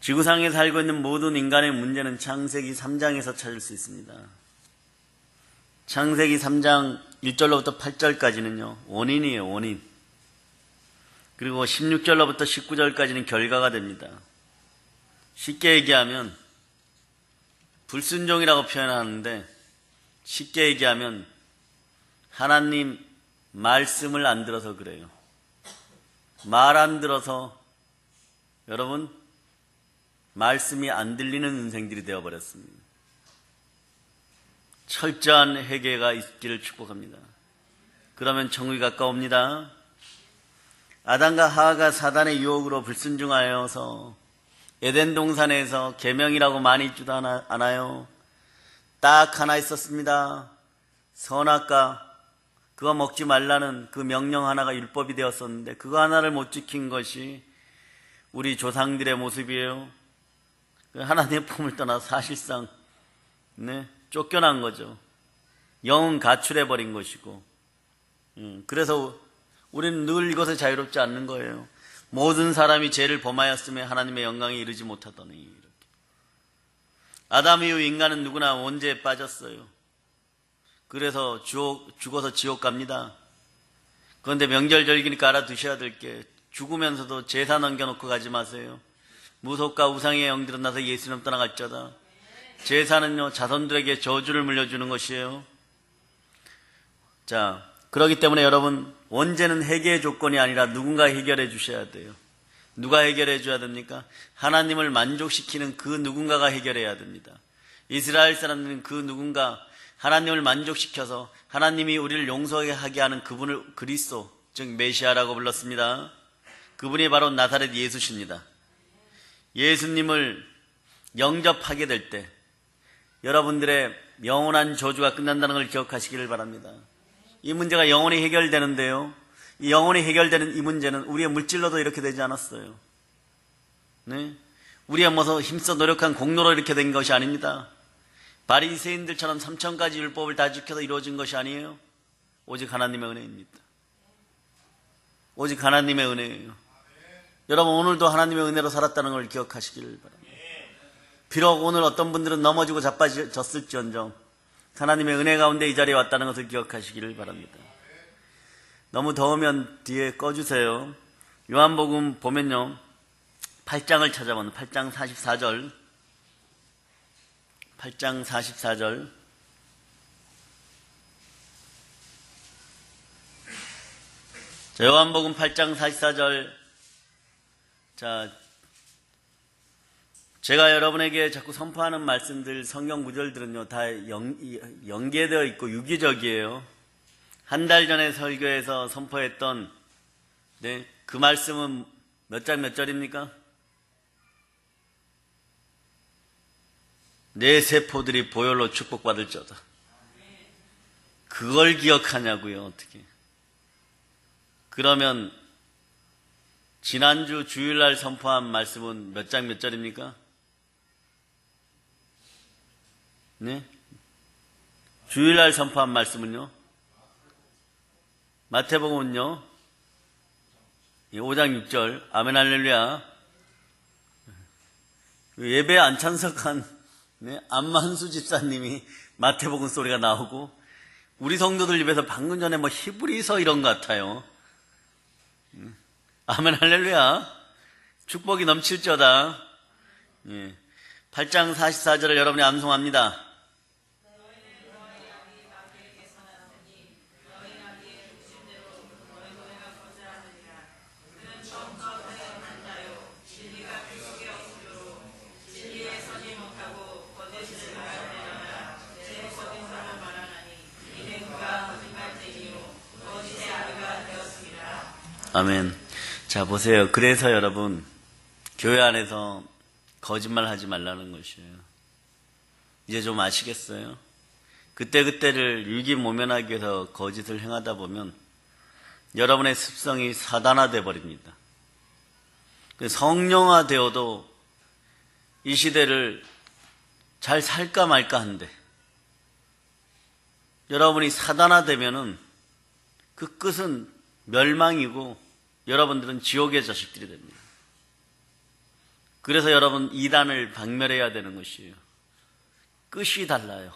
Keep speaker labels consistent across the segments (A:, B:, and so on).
A: 지구상에 살고 있는 모든 인간의 문제는 창세기 3장에서 찾을 수 있습니다. 창세기 3장 1절로부터 8절까지는요, 원인이에요, 원인. 그리고 16절로부터 19절까지는 결과가 됩니다. 쉽게 얘기하면, 불순종이라고 표현하는데, 쉽게 얘기하면, 하나님 말씀을 안 들어서 그래요. 말 안 들어서, 여러분, 말씀이 안 들리는 인생들이 되어버렸습니다. 철저한 회개가 있기를 축복합니다. 그러면 천국이 가까웁니다. 아담과 하와가 사단의 유혹으로 불순종하여서 에덴 동산에서 계명이라고 많이 있지도 않아요. 딱 하나 있었습니다. 선악과, 그거 먹지 말라는 그 명령 하나가 율법이 되었었는데 그거 하나를 못 지킨 것이 우리 조상들의 모습이에요. 하나님의 품을 떠나 사실상 쫓겨난 거죠. 영은 가출해버린 것이고, 그래서 우리는 늘 이것에 자유롭지 않는 거예요. 모든 사람이 죄를 범하였으며 하나님의 영광에 이르지 못하더니 이렇게. 아담 이후 인간은 누구나 원죄에 빠졌어요. 그래서 죽어서 지옥 갑니다. 그런데 명절절기니까 알아두셔야 될 게, 죽으면서도 제사 넘겨놓고 가지 마세요. 무속과 우상의 영들은 나서 예수님 떠나갈지어다. 제사는요, 자손들에게 저주를 물려주는 것이에요. 자, 그렇기 때문에 여러분, 원죄는 해결의 조건이 아니라 누군가 해결해 주셔야 돼요. 누가 해결해 줘야 됩니까? 하나님을 만족시키는 그 누군가가 해결해야 됩니다. 이스라엘 사람들은 그 누군가, 하나님을 만족시켜서 하나님이 우리를 용서하게 하는 그분을 그리스도, 즉 메시아라고 불렀습니다. 그분이 바로 나사렛 예수십니다. 예수님을 영접하게 될 때 여러분들의 영원한 저주가 끝난다는 걸 기억하시기를 바랍니다. 이 문제가 영원히 해결되는데요, 이 영원히 해결되는 이 문제는 우리의 물질로도 이렇게 되지 않았어요. 네? 우리가 뭐서 힘써 노력한 공로로 이렇게 된 것이 아닙니다. 바리새인들처럼 3,000가지 율법을 다 지켜서 이루어진 것이 아니에요. 오직 하나님의 은혜입니다. 오직 하나님의 은혜예요. 여러분, 오늘도 하나님의 은혜로 살았다는 걸 기억하시기를 바랍니다. 비록 오늘 어떤 분들은 넘어지고 자빠졌을지언정 하나님의 은혜 가운데 이 자리에 왔다는 것을 기억하시기를 바랍니다. 너무 더우면 뒤에 꺼주세요. 요한복음 보면요, 8장을 찾아보면 8장 44절, 8장 44절. 자, 요한복음 8장 44절. 자, 제가 여러분에게 자꾸 선포하는 말씀들, 성경 구절들은요, 다 연계되어 있고 유기적이에요. 한 달 전에 설교에서 선포했던, 그 말씀은 몇 장 몇 절입니까? 내 세포들이 보혈로 축복받을지어다. 그걸 기억하냐고요, 어떻게. 그러면 지난주 주일날 선포한 말씀은 몇 장 몇 절입니까? 네? 주일날 선포한 말씀은요? 마태복음은요? 5장 6절. 아멘 할렐루야. 예배에 안 참석한 안만수 집사님이 마태복음 소리가 나오고, 우리 성도들 입에서 방금 전에 히브리서 이런 것 같아요. 아멘 할렐루야. 축복이 넘칠지어다. 8장 44절을 여러분이 암송합니다. 아멘. 자, 보세요. 그래서 여러분, 교회 안에서 거짓말 하지 말라는 것이에요. 이제 좀 아시겠어요? 그때그때를 유기모면하기 위해서 거짓을 행하다 보면 여러분의 습성이 사단화되어 버립니다. 성령화되어도 이 시대를 잘 살까 말까 한데, 여러분이 사단화되면은 그 끝은 멸망이고 여러분들은 지옥의 자식들이 됩니다. 그래서 여러분 이단을 박멸해야 되는 것이에요. 끝이 달라요.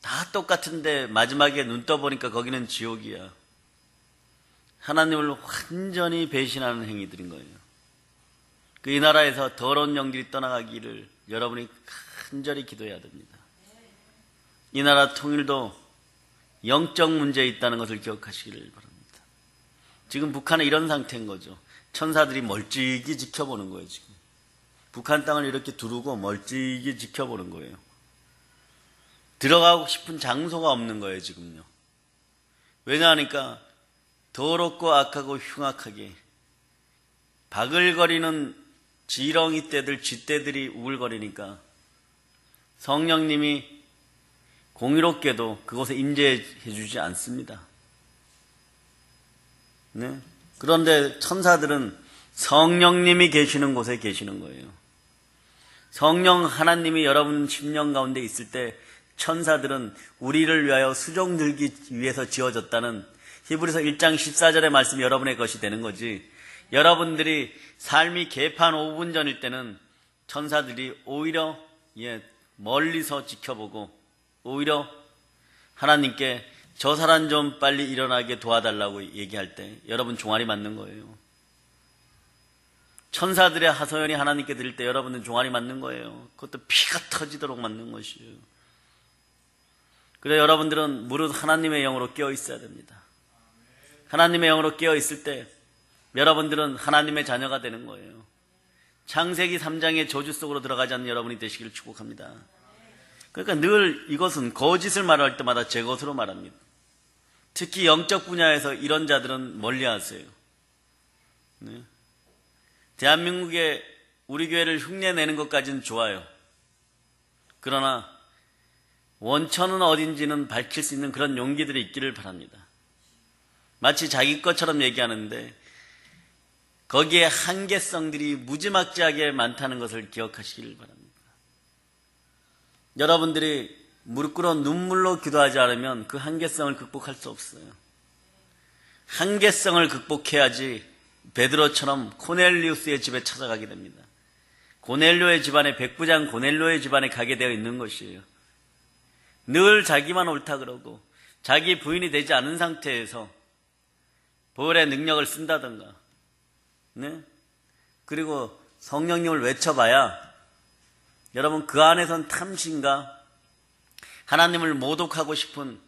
A: 다 똑같은데 마지막에 눈 떠보니까 거기는 지옥이야. 하나님을 완전히 배신하는 행위들인 거예요. 이 나라에서 더러운 영들이 떠나가기를 여러분이 간절히 기도해야 됩니다. 이 나라 통일도 영적 문제에 있다는 것을 기억하시기를 바랍니다. 지금 북한은 이런 상태인 거죠. 천사들이 멀찍이 지켜보는 거예요. 지금 북한 땅을 이렇게 두르고 멀찍이 지켜보는 거예요. 들어가고 싶은 장소가 없는 거예요. 지금요. 왜냐하니까 더럽고 악하고 흉악하게 바글거리는 지렁이 떼들, 쥐떼들이 우글거리니까 성령님이 공의롭게도 그곳에 임재해 주지 않습니다. 네? 그런데 천사들은 성령님이 계시는 곳에 계시는 거예요. 성령 하나님이 여러분 심령 가운데 있을 때 천사들은 우리를 위하여 수종 들기 위해서 지어졌다는 히브리서 1장 14절의 말씀이 여러분의 것이 되는 거지. 여러분들이 삶이 개판 5분 전일 때는 천사들이 오히려 멀리서 지켜보고 오히려 하나님께 저 사람 좀 빨리 일어나게 도와달라고 얘기할 때 여러분 종아리 맞는 거예요. 천사들의 하소연이 하나님께 들릴 때 여러분은 종아리 맞는 거예요. 그것도 피가 터지도록 맞는 것이에요. 그래서 여러분들은 무릇 하나님의 영으로 깨어 있어야 됩니다. 하나님의 영으로 깨어 있을 때 여러분들은 하나님의 자녀가 되는 거예요. 창세기 3장의 저주 속으로 들어가지 않는 여러분이 되시기를 축복합니다. 그러니까 늘 이것은 거짓을 말할 때마다 제 것으로 말합니다. 특히 영적 분야에서 이런 자들은 멀리하세요. 네. 대한민국에 우리 교회를 흉내내는 것까지는 좋아요. 그러나 원천은 어딘지는 밝힐 수 있는 그런 용기들이 있기를 바랍니다. 마치 자기 것처럼 얘기하는데 거기에 한계성들이 무지막지하게 많다는 것을 기억하시길 바랍니다. 여러분들이 무릎 꿇어 눈물로 기도하지 않으면 그 한계성을 극복할 수 없어요. 한계성을 극복해야지 베드로처럼 코넬리우스의 집에 찾아가게 됩니다. 고넬료의 집안에 백부장 고넬료의 집안에 가게 되어 있는 것이에요. 늘 자기만 옳다 그러고 자기 부인이 되지 않은 상태에서 보혈의 능력을 쓴다던가, 네? 그리고 성령님을 외쳐봐야 여러분 그 안에선 탐심과 하나님을 모독하고 싶은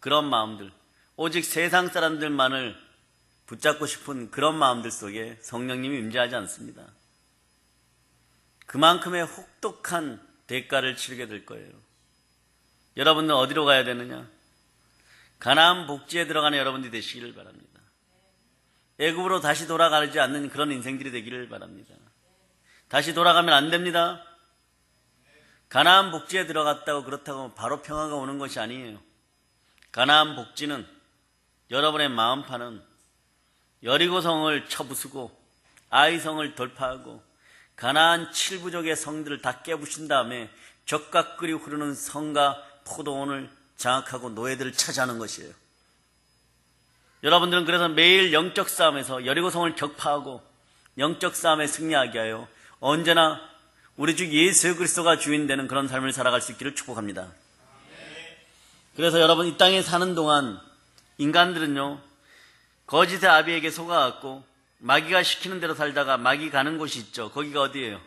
A: 그런 마음들, 오직 세상 사람들만을 붙잡고 싶은 그런 마음들 속에 성령님이 임재하지 않습니다. 그만큼의 혹독한 대가를 치르게 될 거예요. 여러분은 어디로 가야 되느냐? 가나안 복지에 들어가는 여러분들이 되시기를 바랍니다. 애굽으로 다시 돌아가지 않는 그런 인생들이 되기를 바랍니다. 다시 돌아가면 안 됩니다. 가나안 복지에 들어갔다고 그렇다고 바로 평화가 오는 것이 아니에요. 가나안 복지는 여러분의 마음판은 여리고성을 쳐부수고 아이성을 돌파하고 가나안 7부족의 성들을 다 깨부신 다음에 적과 끓이 흐르는 성과 포도원을 장악하고 노예들을 차지하는 것이에요. 여러분들은 그래서 매일 영적 싸움에서 여리고성을 격파하고 영적 싸움에 승리하게 하여 언제나 우리 주 예수 그리스도가 주인 되는 그런 삶을 살아갈 수 있기를 축복합니다. 그래서 여러분 이 땅에 사는 동안 인간들은요 거짓의 아비에게 속아갖고 마귀가 시키는 대로 살다가 마귀 가는 곳이 있죠. 거기가 어디예요?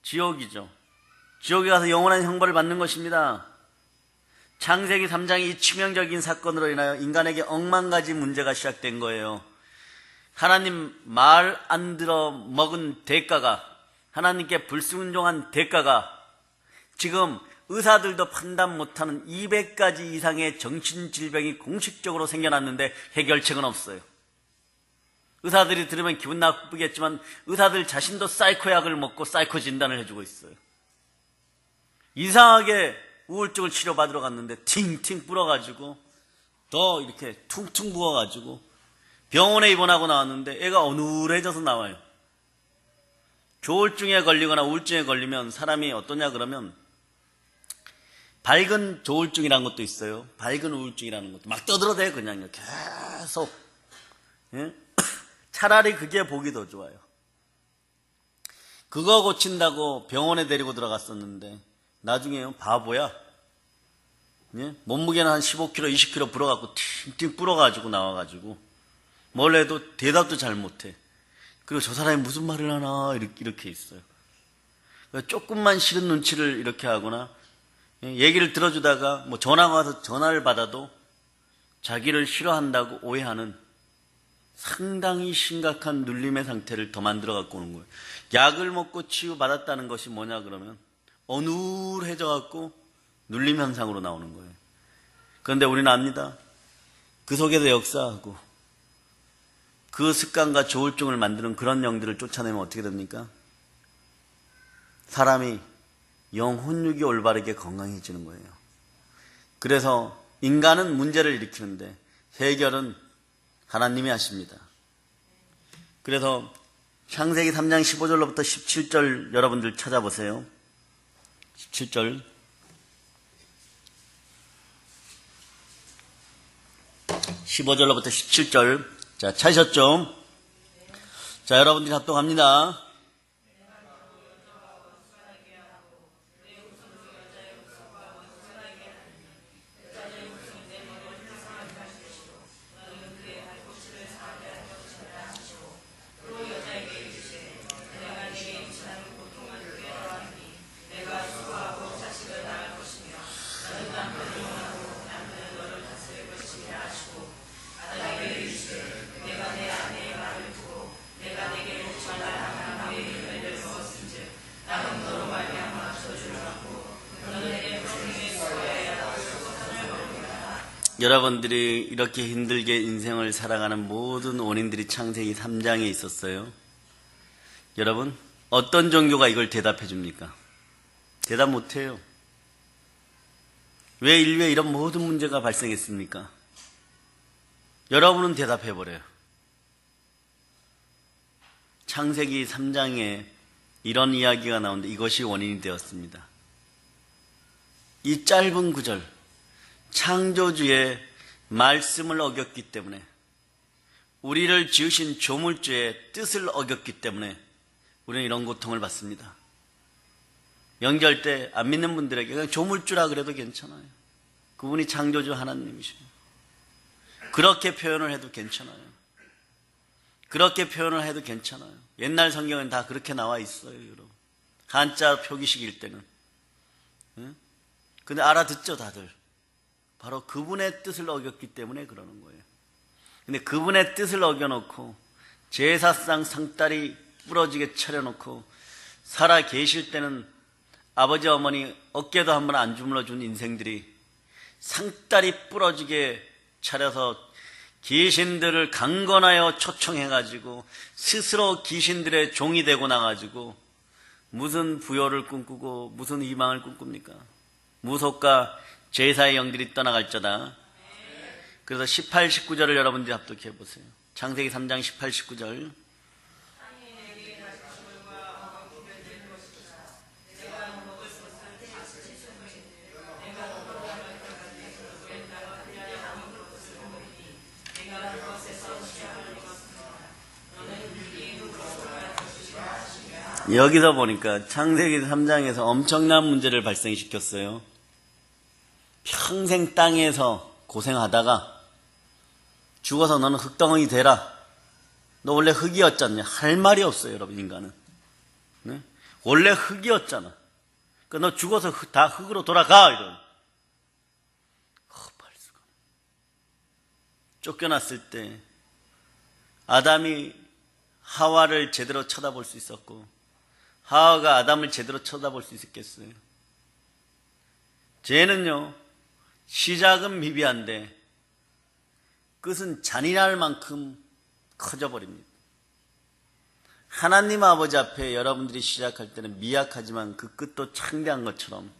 A: 지옥이죠. 지옥에 가서 영원한 형벌을 받는 것입니다. 창세기 3장의 이 치명적인 사건으로 인하여 인간에게 억만가지 문제가 시작된 거예요. 하나님 말 안 들어 먹은 대가가, 하나님께 불순종한 대가가 지금 의사들도 판단 못하는 200가지 이상의 정신질병이 공식적으로 생겨났는데 해결책은 없어요. 의사들이 들으면 기분 나쁘겠지만 의사들 자신도 사이코 약을 먹고 사이코 진단을 해주고 있어요. 이상하게 우울증을 치료받으러 갔는데 팅팅 불어가지고 더 이렇게 퉁퉁 부어가지고 병원에 입원하고 나왔는데 애가 어눌해져서 나와요. 조울증에 걸리거나 우울증에 걸리면 사람이 어떠냐 그러면 밝은 조울증이라는 것도 있어요. 밝은 우울증이라는 것도 막 떠들어대요. 그냥 계속. 예? 차라리 그게 보기 더 좋아요. 그거 고친다고 병원에 데리고 들어갔었는데 나중에요, 바보야. 예? 몸무게는 한 15kg, 20kg 불어갖고 팅팅 불어가지고 나와가지고 뭘 해도 대답도 잘 못해. 그리고 저 사람이 무슨 말을 하나 이렇게 있어요. 조금만 싫은 눈치를 이렇게 하거나 얘기를 들어주다가 뭐 전화가 와서 전화를 받아도 자기를 싫어한다고 오해하는 상당히 심각한 눌림의 상태를 더 만들어 갖고 오는 거예요. 약을 먹고 치유받았다는 것이 뭐냐 그러면 어눌해져 갖고 눌림 현상으로 나오는 거예요. 그런데 우리는 압니다. 그 속에서 역사하고 그 습관과 조울증을 만드는 그런 영들을 쫓아내면 어떻게 됩니까? 사람이 영혼육이 올바르게 건강해지는 거예요. 그래서 인간은 문제를 일으키는데 해결은 하나님이 하십니다. 그래서 창세기 3장 15절로부터 17절 여러분들 찾아보세요. 17절. 15절로부터 17절. 자, 찾으셨죠? 자, 여러분들이 합독합니다. 여러분들이 이렇게 힘들게 인생을 살아가는 모든 원인들이 창세기 3장에 있었어요. 여러분, 어떤 종교가 이걸 대답해 줍니까? 대답 못해요. 왜 인류에 이런 모든 문제가 발생했습니까? 여러분은 대답해 버려요. 창세기 3장에 이런 이야기가 나오는데 이것이 원인이 되었습니다. 이 짧은 구절, 창조주의 말씀을 어겼기 때문에, 우리를 지으신 조물주의 뜻을 어겼기 때문에 우리는 이런 고통을 받습니다. 명절 때 안 믿는 분들에게 그냥 조물주라 그래도 괜찮아요. 그분이 창조주 하나님이시죠. 그렇게 표현을 해도 괜찮아요. 그렇게 표현을 해도 괜찮아요. 옛날 성경은 다 그렇게 나와 있어요, 여러분. 한자 표기식일 때는. 근데 알아듣죠, 다들. 바로 그분의 뜻을 어겼기 때문에 그러는 거예요. 근데 그분의 뜻을 어겨놓고 제사상 상다리 부러지게 차려놓고 살아 계실 때는 아버지 어머니 어깨도 한번 안 주물러 준 인생들이 상다리 부러지게 차려서 귀신들을 강건하여 초청해가지고 스스로 귀신들의 종이 되고 나가지고 무슨 부여를 꿈꾸고 무슨 희망을 꿈꿉니까? 무속과 제사의 영들이 떠나갈저다. 그래서 18, 19절을 여러분들이 합독해 보세요. 창세기 3장 18, 19절. 여기서 보니까 창세기 3장에서 엄청난 문제를 발생시켰어요. 평생 땅에서 고생하다가 죽어서 너는 흙덩어리 되라. 너 원래 흙이었잖냐. 할 말이 없어요, 여러분, 인간은. 네? 원래 흙이었잖아. 그러니까 너 죽어서 다 흙으로 돌아가. 이런. 발수가. 쫓겨났을 때 아담이 하와를 제대로 쳐다볼 수 있었고 하와가 아담을 제대로 쳐다볼 수 있었겠어요? 죄는요, 시작은 미비한데 끝은 잔인할 만큼 커져버립니다. 하나님 아버지 앞에 여러분들이 시작할 때는 미약하지만 그 끝도 창대한 것처럼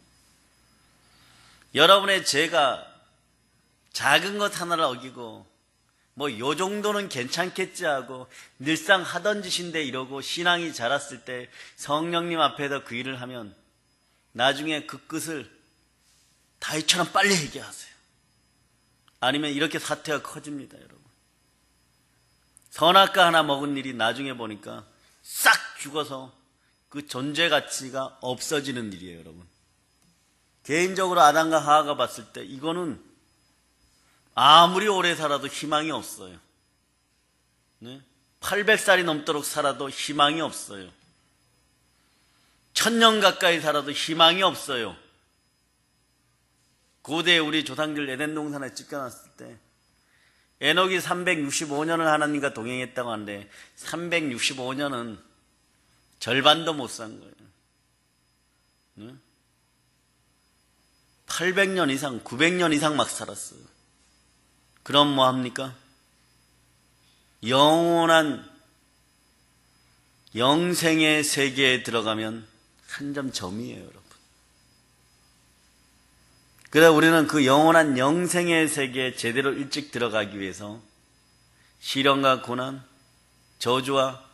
A: 여러분의 죄가 작은 것 하나를 어기고 뭐 요 정도는 괜찮겠지 하고 늘상 하던 짓인데 이러고 신앙이 자랐을 때 성령님 앞에서 그 일을 하면 나중에 그 끝을 다윗처럼 빨리 얘기하세요. 아니면 이렇게 사태가 커집니다, 여러분. 선악과 하나 먹은 일이 나중에 보니까 싹 죽어서 그 존재 가치가 없어지는 일이에요, 여러분. 개인적으로 아담과 하와가 봤을 때 이거는 아무리 오래 살아도 희망이 없어요. 네? 800살이 넘도록 살아도 희망이 없어요. 1000년 가까이 살아도 희망이 없어요. 고대 우리 조상들 에덴 동산에 찢겨놨을 때 에녹이 365년을 하나님과 동행했다고 하는데 365년은 절반도 못 산 거예요. 네? 800년 이상, 900년 이상 막 살았어요. 그럼 뭐 합니까? 영원한 영생의 세계에 들어가면 한 점 점이에요, 여러분. 그래 우리는 그 영원한 영생의 세계에 제대로 일찍 들어가기 위해서 시련과 고난, 저주와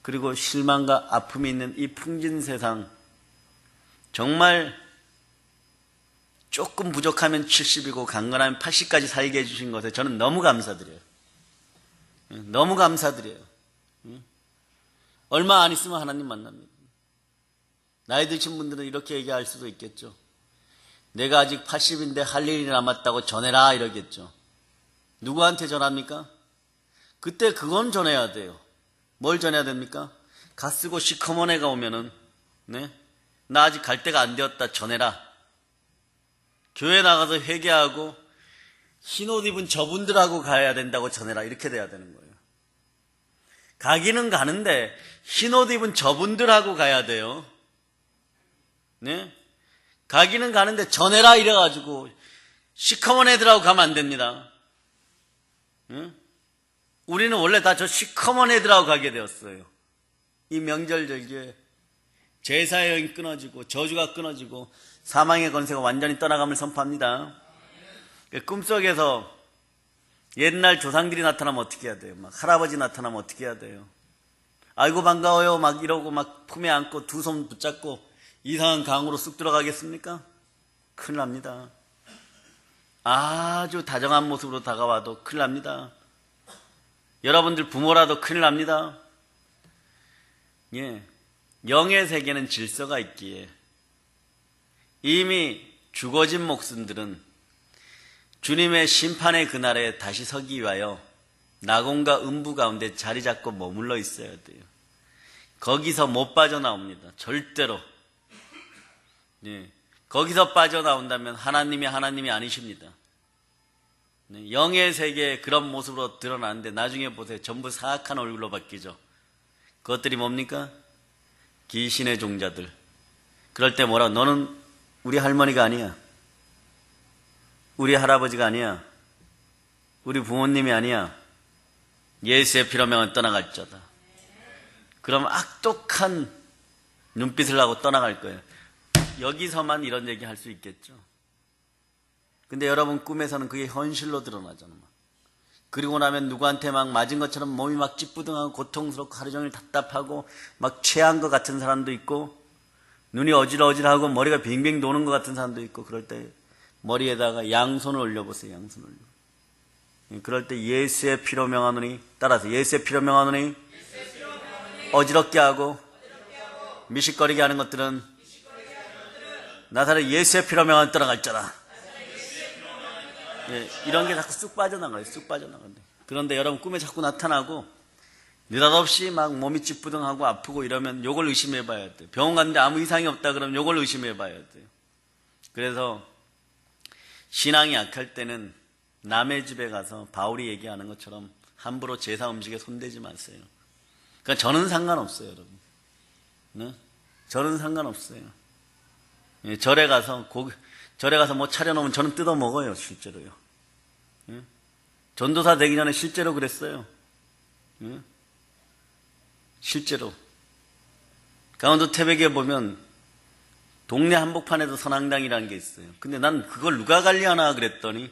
A: 그리고 실망과 아픔이 있는 이 풍진 세상, 정말 조금 부족하면 70이고 강건하면 80까지 살게 해주신 것에 저는 너무 감사드려요. 너무 감사드려요. 얼마 안 있으면 하나님 만납니다. 나이 드신 분들은 이렇게 얘기할 수도 있겠죠. 내가 아직 80인데 할 일이 남았다고 전해라 이러겠죠. 누구한테 전합니까? 그때 그건 전해야 돼요. 뭘 전해야 됩니까? 갓쓰고 시커먼 애가 오면은 네? 나 아직 갈 때가 안 되었다 전해라. 교회 나가서 회개하고 흰옷 입은 저분들하고 가야 된다고 전해라. 이렇게 돼야 되는 거예요. 가기는 가는데 흰옷 입은 저분들하고 가야 돼요. 네? 가기는 가는데 전해라 이래가지고 시커먼 애들하고 가면 안 됩니다. 네? 우리는 원래 다 저 시커먼 애들하고 가게 되었어요. 이 명절 절기에 제사의 여인 끊어지고 저주가 끊어지고 사망의 권세가 완전히 떠나감을 선포합니다. 꿈속에서 옛날 조상들이 나타나면 어떻게 해야 돼요? 막 할아버지 나타나면 어떻게 해야 돼요? 아이고 반가워요 막 이러고 막 품에 안고 두 손 붙잡고 이상한 강으로 쑥 들어가겠습니까? 큰일 납니다. 아주 다정한 모습으로 다가와도 큰일 납니다. 여러분들 부모라도 큰일 납니다. 예, 영의 세계는 질서가 있기에 이미 죽어진 목숨들은 주님의 심판의 그날에 다시 서기 위하여 낙원과 음부 가운데 자리 잡고 머물러 있어야 돼요. 거기서 못 빠져나옵니다. 절대로. 네. 거기서 빠져나온다면 하나님이 아니십니다. 네. 영의 세계에 그런 모습으로 드러나는데 나중에 보세요. 전부 사악한 얼굴로 바뀌죠. 그것들이 뭡니까? 귀신의 종자들. 그럴 때 뭐라고? 너는 우리 할머니가 아니야. 우리 할아버지가 아니야. 우리 부모님이 아니야. 예수의 피로 명은 떠나갈 자다. 그럼 악독한 눈빛을 하고 떠나갈 거예요. 여기서만 이런 얘기 할 수 있겠죠. 근데 여러분 꿈에서는 그게 현실로 드러나잖아. 그리고 나면 누구한테 막 맞은 것처럼 몸이 막 찌뿌둥하고 고통스럽고 하루 종일 답답하고 막 체한 것 같은 사람도 있고 눈이 어질어질하고 머리가 빙빙 도는 것 같은 사람도 있고 그럴 때 머리에다가 양손을 올려보세요. 양손을 올려. 그럴 때 예수의 피로 명하노니 따라서 예수의 피로 명하노니 어지럽게 하고 미식거리게 하는 것들은 나사렛 예수의 피로 명하노니 떠나갈 자라. 예, 이런 게 자꾸 쑥 빠져나가요. 쑥 빠져나가는데. 그런데 여러분 꿈에 자꾸 나타나고 느닷없이 막 몸이 찌뿌둥하고 아프고 이러면 요걸 의심해 봐야 돼요. 병원 갔는데 아무 이상이 없다 그러면 요걸 의심해 봐야 돼요. 그래서 신앙이 약할 때는 남의 집에 가서 바울이 얘기하는 것처럼 함부로 제사 음식에 손대지 마세요. 그러니까 저는 상관없어요, 여러분. 네? 저는 상관없어요. 예, 절에 가서 뭐 차려놓으면 저는 뜯어 먹어요, 실제로요. 예? 전도사 되기 전에 실제로 그랬어요. 예? 실제로. 강원도 태백에 보면 동네 한복판에도 선앙당이라는 게 있어요. 근데 난 그걸 누가 관리하나 그랬더니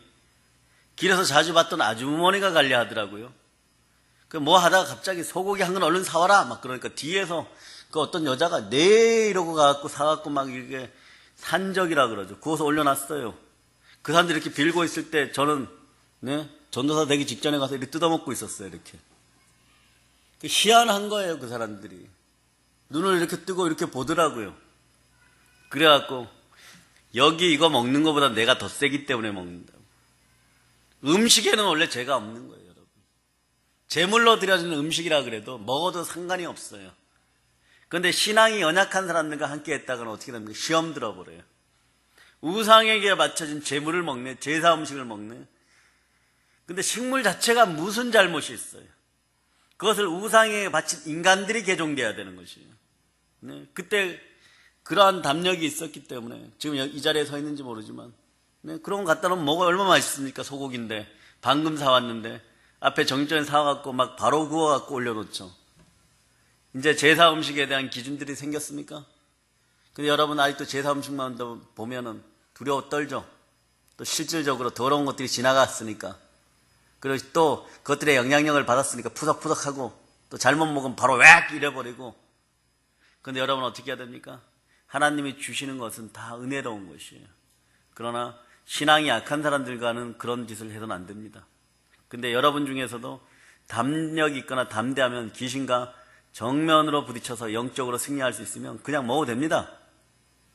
A: 길에서 자주 봤던 아주머니가 관리하더라고요. 그 뭐 하다가 갑자기 소고기 한 건 얼른 사와라 막 그러니까 뒤에서 그 어떤 여자가 네 이러고 가갖고 사갖고 막 이렇게 산적이라 그러죠. 구워서 올려놨어요. 그 사람들이 이렇게 빌고 있을 때 저는 네, 전도사 되기 직전에 가서 이렇게 뜯어먹고 있었어요. 이렇게 희한한 거예요, 그 사람들이. 눈을 이렇게 뜨고 이렇게 보더라고요. 그래갖고 여기 이거 먹는 것보다 내가 더 세기 때문에 먹는다. 음식에는 원래 죄가 없는 거예요, 여러분. 제물로 드려지는 음식이라 그래도 먹어도 상관이 없어요. 그런데 신앙이 연약한 사람들과 함께 했다가는 어떻게 됩니까? 시험 들어버려요. 우상에게 바쳐진 제물을 먹네, 제사 음식을 먹네. 근데 식물 자체가 무슨 잘못이 있어요? 그것을 우상에게 바친 인간들이 개종돼야 되는 것이에요. 네, 그때 그러한 담력이 있었기 때문에 지금 이 자리에 서 있는지 모르지만, 네, 그런 거 갖다 놓으면 뭐가 얼마나 맛있습니까? 소고기인데 방금 사왔는데 앞에 정전에 사와갖고 막 바로 구워갖고 올려놓죠. 이제 제사 음식에 대한 기준들이 생겼습니까? 근데 여러분 아직도 제사 음식만 보면은 두려워 떨죠. 또 실질적으로 더러운 것들이 지나갔으니까, 그리고 또 그것들의 영향력을 받았으니까 푸석푸석하고, 또 잘못 먹으면 바로 웩 이래버리고. 근데 여러분 어떻게 해야 됩니까? 하나님이 주시는 것은 다 은혜로운 것이에요. 그러나 신앙이 약한 사람들과는 그런 짓을 해서는 안 됩니다. 근데 여러분 중에서도 담력이 있거나 담대하면 귀신과 정면으로 부딪혀서 영적으로 승리할 수 있으면 그냥 먹어도 됩니다.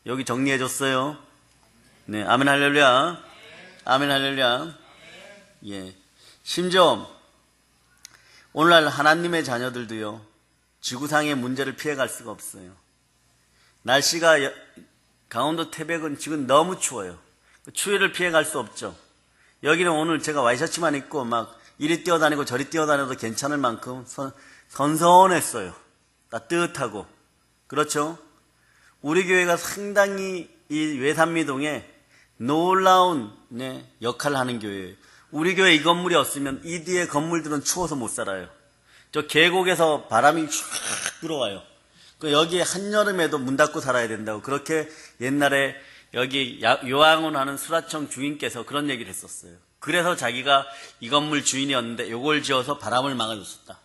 A: 여기 정리해줬어요. 네, 아멘 할렐루야. 아멘 할렐루야. 예. 심지어 오늘날 하나님의 자녀들도요, 지구상의 문제를 피해갈 수가 없어요. 날씨가 강원도 태백은 지금 너무 추워요. 추위를 피해갈 수 없죠. 여기는 오늘 제가 와이셔츠만 입고 막 이리 뛰어다니고 저리 뛰어다녀도 괜찮을 만큼 선선했어요. 따뜻하고. 그렇죠? 우리 교회가 상당히 이 외산미동에 놀라운, 네, 역할을 하는 교회예요. 우리 교회 이 건물이 없으면 이 뒤에 건물들은 추워서 못 살아요. 저 계곡에서 바람이 쫙 들어와요. 여기 한여름에도 문 닫고 살아야 된다고, 그렇게 옛날에 여기 요양원 하는 수라청 주인께서 그런 얘기를 했었어요. 그래서 자기가 이 건물 주인이었는데 요걸 지어서 바람을 막아줬었다.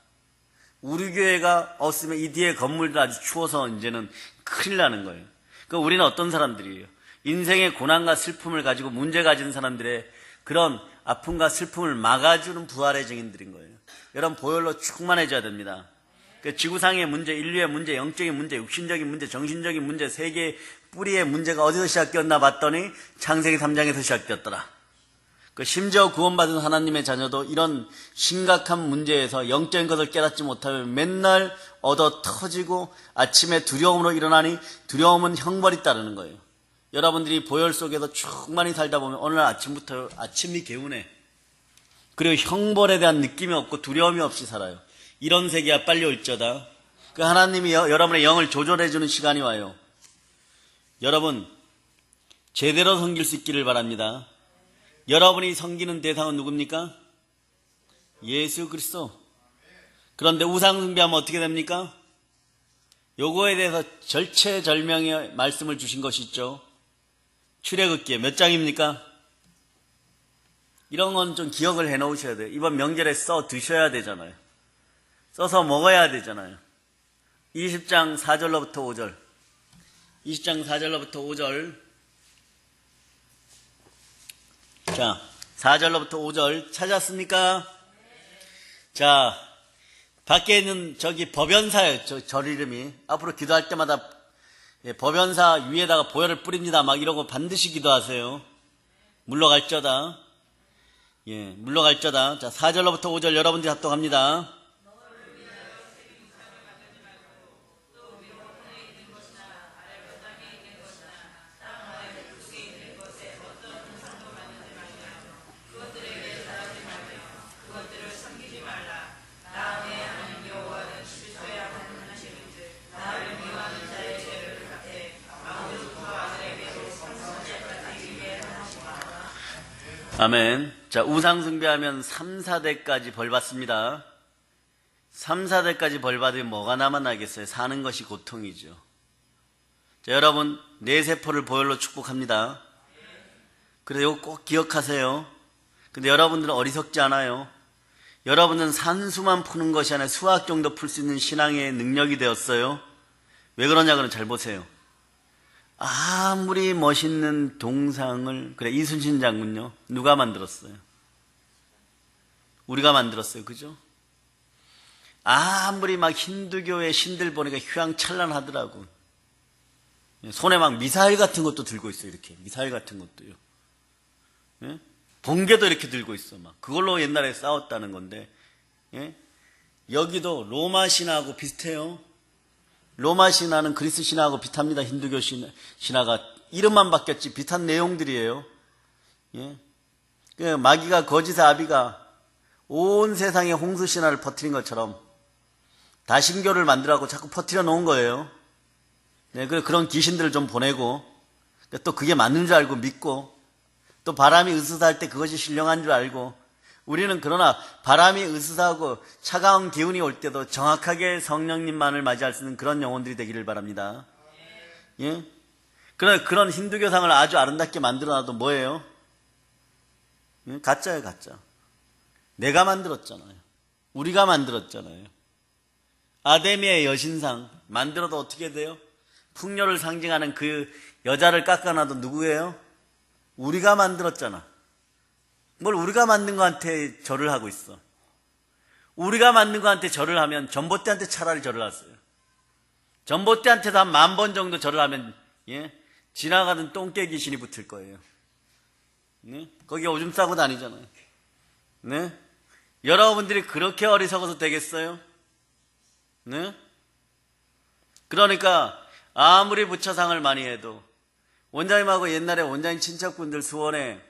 A: 우리 교회가 없으면 이 뒤에 건물들 아주 추워서 이제는 큰일 나는 거예요. 그러니까 우리는 어떤 사람들이에요? 인생의 고난과 슬픔을 가지고 문제 가진 사람들의 그런 아픔과 슬픔을 막아주는 부활의 증인들인 거예요. 여러분, 보혈로 충만해져야 됩니다. 그 지구상의 문제, 인류의 문제, 영적인 문제, 육신적인 문제, 정신적인 문제, 세계의 뿌리의 문제가 어디서 시작되었나 봤더니 창세기 3장에서 시작되었더라. 그 심지어 구원받은 하나님의 자녀도 이런 심각한 문제에서 영적인 것을 깨닫지 못하면 맨날 얻어 터지고 아침에 두려움으로 일어나니 두려움은 형벌이 따르는 거예요. 여러분들이 보혈 속에서 충만히 살다 보면 어느 날 아침부터 아침이 개운해. 그리고 형벌에 대한 느낌이 없고 두려움이 없이 살아요. 이런 세계가 빨리 올지어다. 그 하나님이 여러분의 영을 조절해주는 시간이 와요. 여러분, 제대로 섬길 수 있기를 바랍니다. 여러분이 섬기는 대상은 누굽니까? 예수 그리스도. 그런데 우상 숭배하면 어떻게 됩니까? 요거에 대해서 절체절명의 말씀을 주신 것이 있죠. 출애굽기에 몇 장입니까? 이런 건 좀 기억을 해 놓으셔야 돼요. 이번 명절에 써 드셔야 되잖아요. 써서 먹어야 되잖아요. 20장 4절로부터 5절. 20장 4절로부터 5절. 자, 4절로부터 5절 찾았습니까? 자, 밖에 있는 저기 법연사예요. 절 이름이. 앞으로 기도할 때마다 법연사 위에다가 보혈을 뿌립니다. 막 이러고 반드시 기도하세요. 물러갈저다. 예, 물러갈저다. 자, 4절로부터 5절 여러분들이 합독합니다. 아멘. 자, 우상숭배하면 3, 4대까지 벌 받습니다. 3, 4대까지 벌 받으면 뭐가 남아나겠어요? 사는 것이 고통이죠. 자, 여러분, 내 세포를 보혈로 축복합니다. 그래서 이거 꼭 기억하세요. 근데 여러분들은 어리석지 않아요. 여러분은 산수만 푸는 것이 아니라 수학 정도 풀 수 있는 신앙의 능력이 되었어요. 왜 그러냐고는 잘 보세요. 아무리 멋있는 동상을, 그래, 이순신 장군요, 누가 만들었어요? 우리가 만들었어요. 그죠? 아무리 막 힌두교의 신들 보니까 휘황찬란하더라고. 손에 막 미사일 같은 것도 들고 있어요. 이렇게 미사일 같은 것도요. 예? 번개도 이렇게 들고 있어. 막 그걸로 옛날에 싸웠다는 건데, 예? 여기도 로마 신화하고 비슷해요. 로마 신화는 그리스 신화하고 비슷합니다. 힌두교 신화가 이름만 바뀌었지 비슷한 내용들이에요. 예? 그 마귀가 거짓의 아비가 온 세상에 홍수 신화를 퍼뜨린 것처럼 다신교를 만들라고 자꾸 퍼뜨려 놓은 거예요. 네, 그런 귀신들을 좀 보내고 또 그게 맞는 줄 알고 믿고 또 바람이 으스스할 때 그것이 신령한 줄 알고 우리는 그러나 바람이 으스스하고 차가운 기운이 올 때도 정확하게 성령님만을 맞이할 수 있는 그런 영혼들이 되기를 바랍니다. 예? 그런 힌두교상을 아주 아름답게 만들어놔도 뭐예요? 예? 가짜예요, 가짜. 내가 만들었잖아요. 우리가 만들었잖아요. 아데미의 여신상 만들어도 어떻게 돼요? 풍요를 상징하는 그 여자를 깎아놔도 누구예요? 우리가 만들었잖아. 뭘 우리가 만든 거한테 절을 하고 있어. 우리가 만든 거한테 절을 하면 전봇대한테 차라리 절을 하세요. 전봇대한테도 한 10,000번 정도 절을 하면 예? 지나가던 똥개 귀신이 붙을 거예요. 네? 거기 오줌 싸고 다니잖아요. 네? 여러분들이 그렇게 어리석어서 되겠어요? 네? 그러니까 아무리 부처상을 많이 해도 원장님하고 옛날에 원장님 친척분들 수원에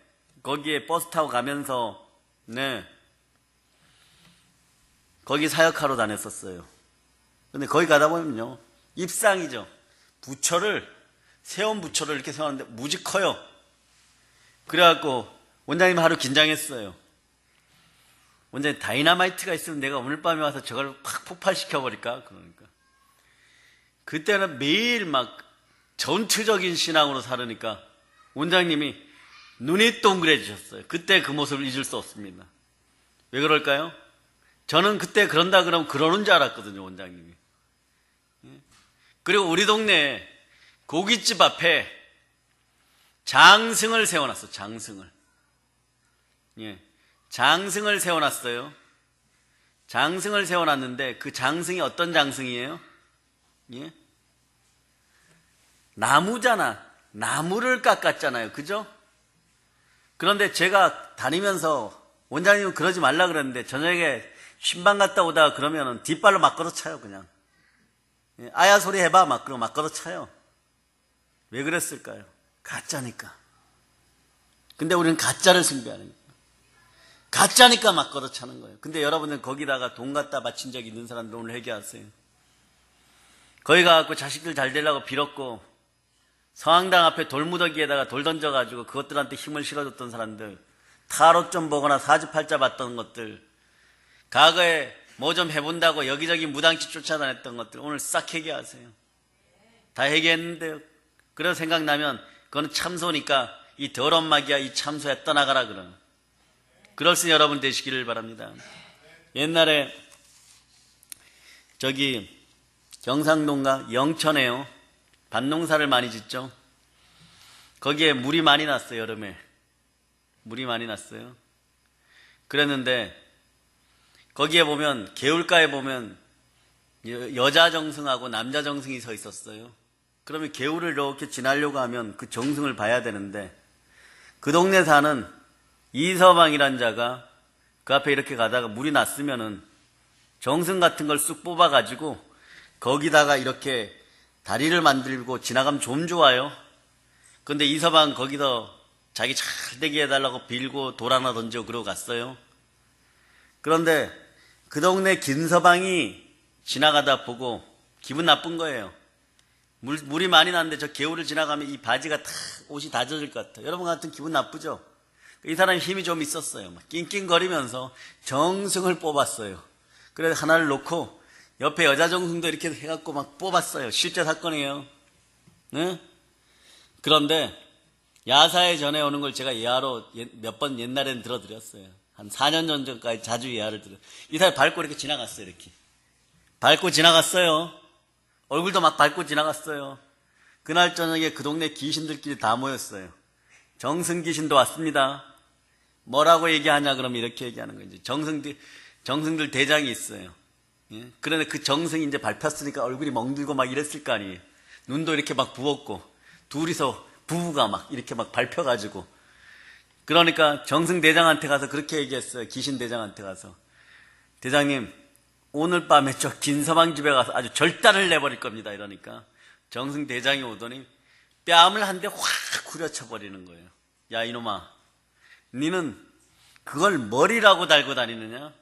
A: 거기에 버스 타고 가면서 네 거기 사역하러 다녔었어요. 근데 거기 가다 보면요 입상이죠. 세운 부처를 이렇게 세웠는데 무지 커요. 그래갖고 원장님 하루 긴장했어요. 원장님 다이너마이트가 있으면 내가 오늘 밤에 와서 저걸 확 폭발시켜버릴까? 그러니까 그때는 매일 막 전투적인 신앙으로 살으니까 원장님이 눈이 동그래지셨어요. 그때 그 모습을 잊을 수 없습니다. 왜 그럴까요? 저는 그때 그런다 그러면 그러는 줄 알았거든요, 원장님이. 그리고 우리 동네에 고깃집 앞에 장승을 세워놨어, 장승을. 예. 장승을 세워놨어요. 장승을 세워놨는데 그 장승이 어떤 장승이에요? 예? 나무잖아. 나무를 깎았잖아요. 그죠? 그런데 제가 다니면서 원장님은 그러지 말라 그랬는데 저녁에 신방 갔다 오다가 그러면은 뒷발로 막 걸어차요, 그냥. 예, 아야 소리 해봐, 막 걸어차요. 왜 그랬을까요? 가짜니까. 근데 우리는 가짜를 숭배하는 거예요. 가짜니까 막 걸어차는 거예요. 근데 여러분은 거기다가 돈 갖다 바친 적 있는 사람들 오늘 회개하세요. 거기 가갖고 자식들 잘 되려고 빌었고 성황당 앞에 돌무더기에다가 돌 던져가지고 그것들한테 힘을 실어줬던 사람들, 타로 좀 보거나 사주팔자 봤던 것들, 과거에 뭐 좀 해본다고 여기저기 무당집 쫓아다녔던 것들 오늘 싹 회개하세요. 다 회개했는데요. 그래서 생각나면 그건 참소니까 이 더러운 마귀야 이 참소야 떠나가라 그러면. 그럴 수 있는 여러분 되시기를 바랍니다. 옛날에 저기 경상도인가 영천에요. 밭농사를 많이 짓죠. 거기에 물이 많이 났어요. 여름에 물이 많이 났어요. 그랬는데 거기에 보면 개울가에 보면 여자 정승하고 남자 정승이 서 있었어요. 그러면 개울을 이렇게 지나려고 하면 그 정승을 봐야 되는데 그 동네 사는 이서방이란 자가 그 앞에 이렇게 가다가 물이 났으면은 정승 같은 걸 쑥 뽑아가지고 거기다가 이렇게 다리를 만들고 지나가면 좀 좋아요. 근데 이서방 거기서 자기 잘 되게 해달라고 빌고 돌 하나 던지고 그러고 갔어요. 그런데 그 동네 김서방이 지나가다 보고 기분 나쁜 거예요. 물이 많이 났는데 저 개울을 지나가면 이 바지가 다 옷이 다 젖을 것 같아요. 여러분 같은 기분 나쁘죠? 이 사람이 힘이 좀 있었어요. 막 낑낑거리면서 정승을 뽑았어요. 그래서 하나를 놓고 옆에 여자 정승도 이렇게 해갖고 막 뽑았어요. 실제 사건이에요. 네? 그런데 야사에 전해 오는 걸 제가 예화로 몇 번 옛날엔 들어드렸어요. 한 4년 전까지 자주 예화를 들어요. 이 사람이 밟고 이렇게 지나갔어요. 이렇게 밟고 지나갔어요. 얼굴도 막 밟고 지나갔어요. 그날 저녁에 그 동네 귀신들끼리 다 모였어요. 정승 귀신도 왔습니다. 뭐라고 얘기하냐 그러면 이렇게 얘기하는 거죠. 정승들 대장이 있어요. 예? 그런데 그 정승이 이제 밟혔으니까 얼굴이 멍들고 막 이랬을 거 아니에요. 눈도 이렇게 막 부었고, 둘이서 부부가 막 이렇게 막 밟혀가지고. 그러니까 정승대장한테 가서 그렇게 얘기했어요. 귀신대장한테 가서. 대장님, 오늘 밤에 저 긴서방 집에 가서 아주 절단을 내버릴 겁니다. 이러니까 정승대장이 오더니 뺨을 한 대 확 후려쳐버리는 거예요. 야, 이놈아, 니는 그걸 머리라고 달고 다니느냐?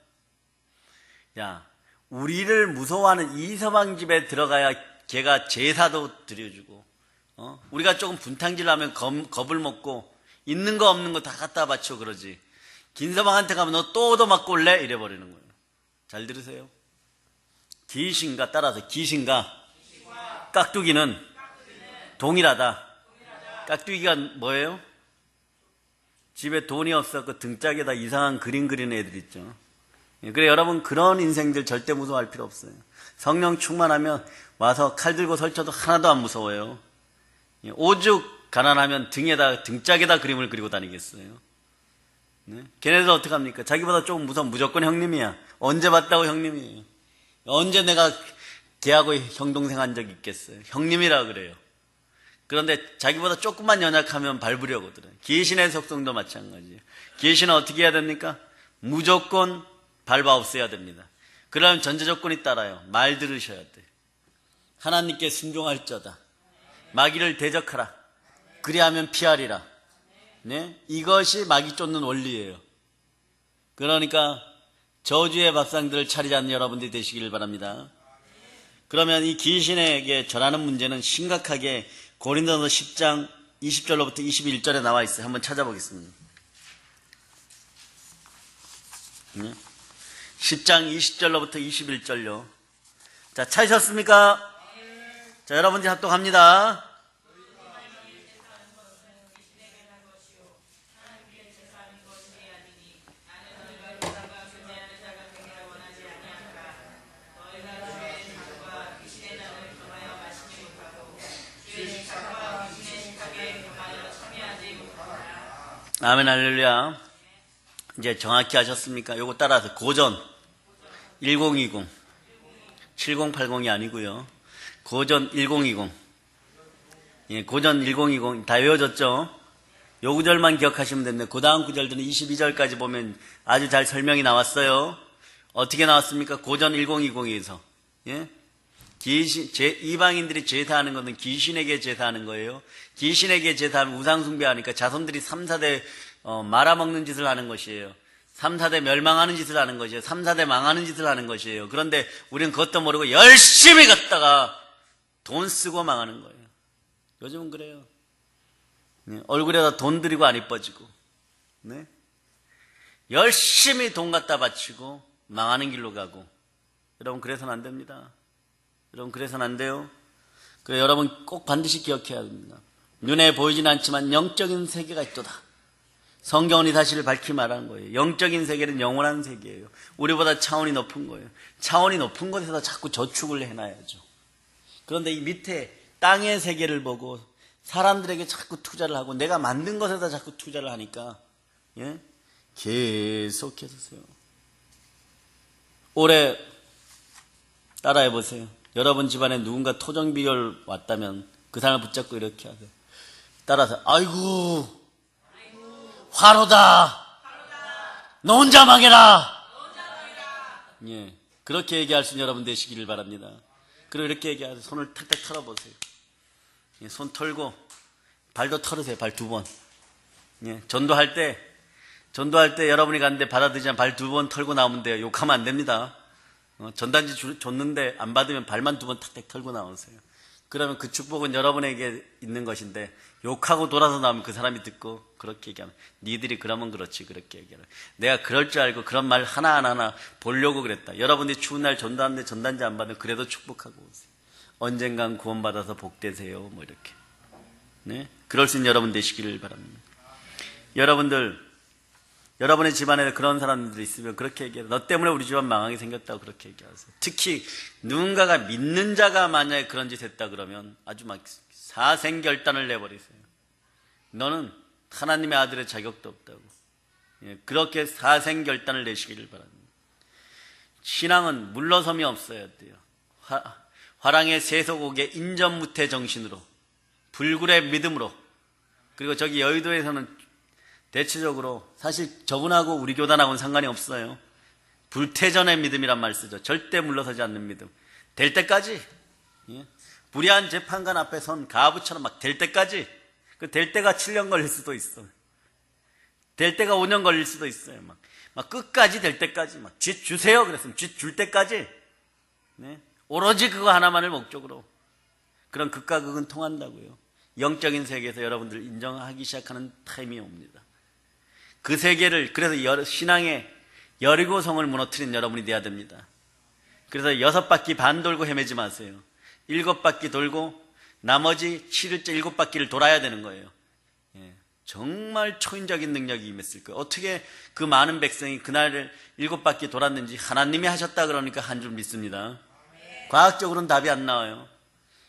A: 야, 우리를 무서워하는 이서방 집에 들어가야 걔가 제사도 드려주고, 우리가 조금 분탕질 하면 겁을 먹고 있는 거 없는 거 다 갖다 바쳐 그러지. 긴서방한테 가면 너 또 얻어맞고 올래? 이래버리는 거예요. 잘 들으세요. 귀신과 따라서 귀신과 깍두기는 동일하다. 깍두기가 뭐예요? 집에 돈이 없어서 등짝에다 이상한 그림 그리는 애들 있죠. 그래, 여러분, 그런 인생들 절대 무서워할 필요 없어요. 성령 충만하면 와서 칼 들고 설쳐도 하나도 안 무서워요. 오죽 가난하면 등짝에다 그림을 그리고 다니겠어요. 네? 걔네들 어떡합니까? 자기보다 조금 무서운 무조건 형님이야. 언제 봤다고 형님이에요. 언제 내가 걔하고 형동생 한 적 있겠어요. 형님이라 그래요. 그런데 자기보다 조금만 연약하면 밟으려고 들어요. 귀신의 속성도 마찬가지예요. 귀신은 어떻게 해야 됩니까? 무조건 밟아 없애야 됩니다. 그러면 전제조건이 따라요. 말 들으셔야 돼요. 하나님께 순종할저다. 마귀를 대적하라. 그리하면 피하리라. 네? 이것이 마귀 쫓는 원리예요. 그러니까 저주의 밥상들을 차리지 않는 여러분들이 되시기를 바랍니다. 그러면 이 귀신에게 절하는 문제는 심각하게 고린도서 10장 20절로부터 21절에 나와 있어요. 한번 찾아보겠습니다. 10장 20절로부터 21절요. 자, 찾으셨습니까? 자, 여러분들 합독합니다. 아멘, 할렐루야. 이제 정확히 하셨습니까? 요거 따라서 고전 1020 7080이 아니고요. 고전 1020. 예, 고전 1020 다 외워졌죠? 요 구절만 기억하시면 됩니다. 그 다음 구절들은 22절까지 보면 아주 잘 설명이 나왔어요. 어떻게 나왔습니까? 고전 1020에서. 예? 이방인들이 제사하는 것은 귀신에게 제사하는 거예요. 귀신에게 제사하면 우상숭배하니까 자손들이 3, 4대 말아먹는 짓을 하는 것이에요. 3, 4대 멸망하는 짓을 하는 것이에요. 3, 4대 망하는 짓을 하는 것이에요. 그런데 우리는 그것도 모르고 열심히 갖다가 돈 쓰고 망하는 거예요. 요즘은 그래요. 네, 얼굴에다 돈 들이고 안 이뻐지고, 네? 열심히 돈 갖다 바치고 망하는 길로 가고. 여러분, 그래서는 안 됩니다. 여러분, 그래서는 안 돼요. 그래, 여러분 꼭 반드시 기억해야 됩니다. 눈에 보이진 않지만 영적인 세계가 있도다. 성경은 이 사실을 밝히 말하는 거예요. 영적인 세계는 영원한 세계예요. 우리보다 차원이 높은 거예요. 차원이 높은 곳에서 자꾸 저축을 해놔야죠. 그런데 이 밑에 땅의 세계를 보고 사람들에게 자꾸 투자를 하고 내가 만든 것에다 자꾸 투자를 하니까, 예? 계속해서요. 올해 따라해 보세요. 여러분 집안에 누군가 토정비결 왔다면 그 사람을 붙잡고 이렇게 하세요. 따라서 아이고 화로다. 너 혼자 망해라. 예, 그렇게 얘기할 수 있는 여러분 되시기를 바랍니다. 그리고 이렇게 얘기하세요. 손을 탁탁 털어보세요. 예, 손 털고 발도 털으세요. 발 2번. 예, 전도할 때 여러분이 갔는데 받아들이지 않으면 발 2번 털고 나오면 돼요. 욕하면 안 됩니다. 전단지 줬는데 안 받으면 발만 2번 탁탁 털고 나오세요. 그러면 그 축복은 여러분에게 있는 것인데 욕하고 돌아서 나오면 그 사람이 듣고 그렇게 얘기하면 니들이 그러면 그렇지 그렇게 얘기하면 내가 그럴 줄 알고 그런 말 하나하나 보려고 그랬다. 여러분들이 추운 날 전도하는데 전단지 안 받으면 그래도 축복하고 오세요. 언젠간 구원받아서 복되세요. 뭐 이렇게. 네? 그럴 수 있는 여러분 되시기를 바랍니다. 여러분의 집안에 그런 사람들이 있으면 그렇게 얘기해요. 너 때문에 우리 집안 망하게 생겼다고 그렇게 얘기하세요. 특히 누군가가 믿는 자가 만약에 그런 짓 했다 그러면 아주 막 사생결단을 내버리세요. 너는 하나님의 아들의 자격도 없다고. 예, 그렇게 사생결단을 내시기를 바랍니다. 신앙은 물러섬이 없어야 돼요. 화랑의 세속옥의 인전무태 정신으로, 불굴의 믿음으로. 그리고 저기 여의도에서는 대체적으로 사실 저분하고 우리 교단하고는 상관이 없어요. 불태전의 믿음이란 말 쓰죠. 절대 물러서지 않는 믿음. 될 때까지, 불의한 재판관 앞에 선 가부처럼 막 될 때까지, 그 될 때가 7년 걸릴 수도 있어. 될 때가 5년 걸릴 수도 있어요. 막 끝까지 될 때까지, 막 쥐 주세요. 그랬으면 쥐 줄 때까지, 오로지 그거 하나만을 목적으로. 그런 극과 극은 통한다고요. 영적인 세계에서 여러분들 인정하기 시작하는 타임이 옵니다. 그 세계를, 그래서 신앙의 여리고성을 무너뜨린 여러분이 돼야 됩니다. 그래서 6바퀴 반 돌고 헤매지 마세요. 7바퀴 돌고 나머지 7일째 7바퀴를 돌아야 되는 거예요. 정말 초인적인 능력이 임했을 거예요. 어떻게 그 많은 백성이 그날을 7바퀴 돌았는지 하나님이 하셨다 그러니까 한 줄 믿습니다. 과학적으로는 답이 안 나와요.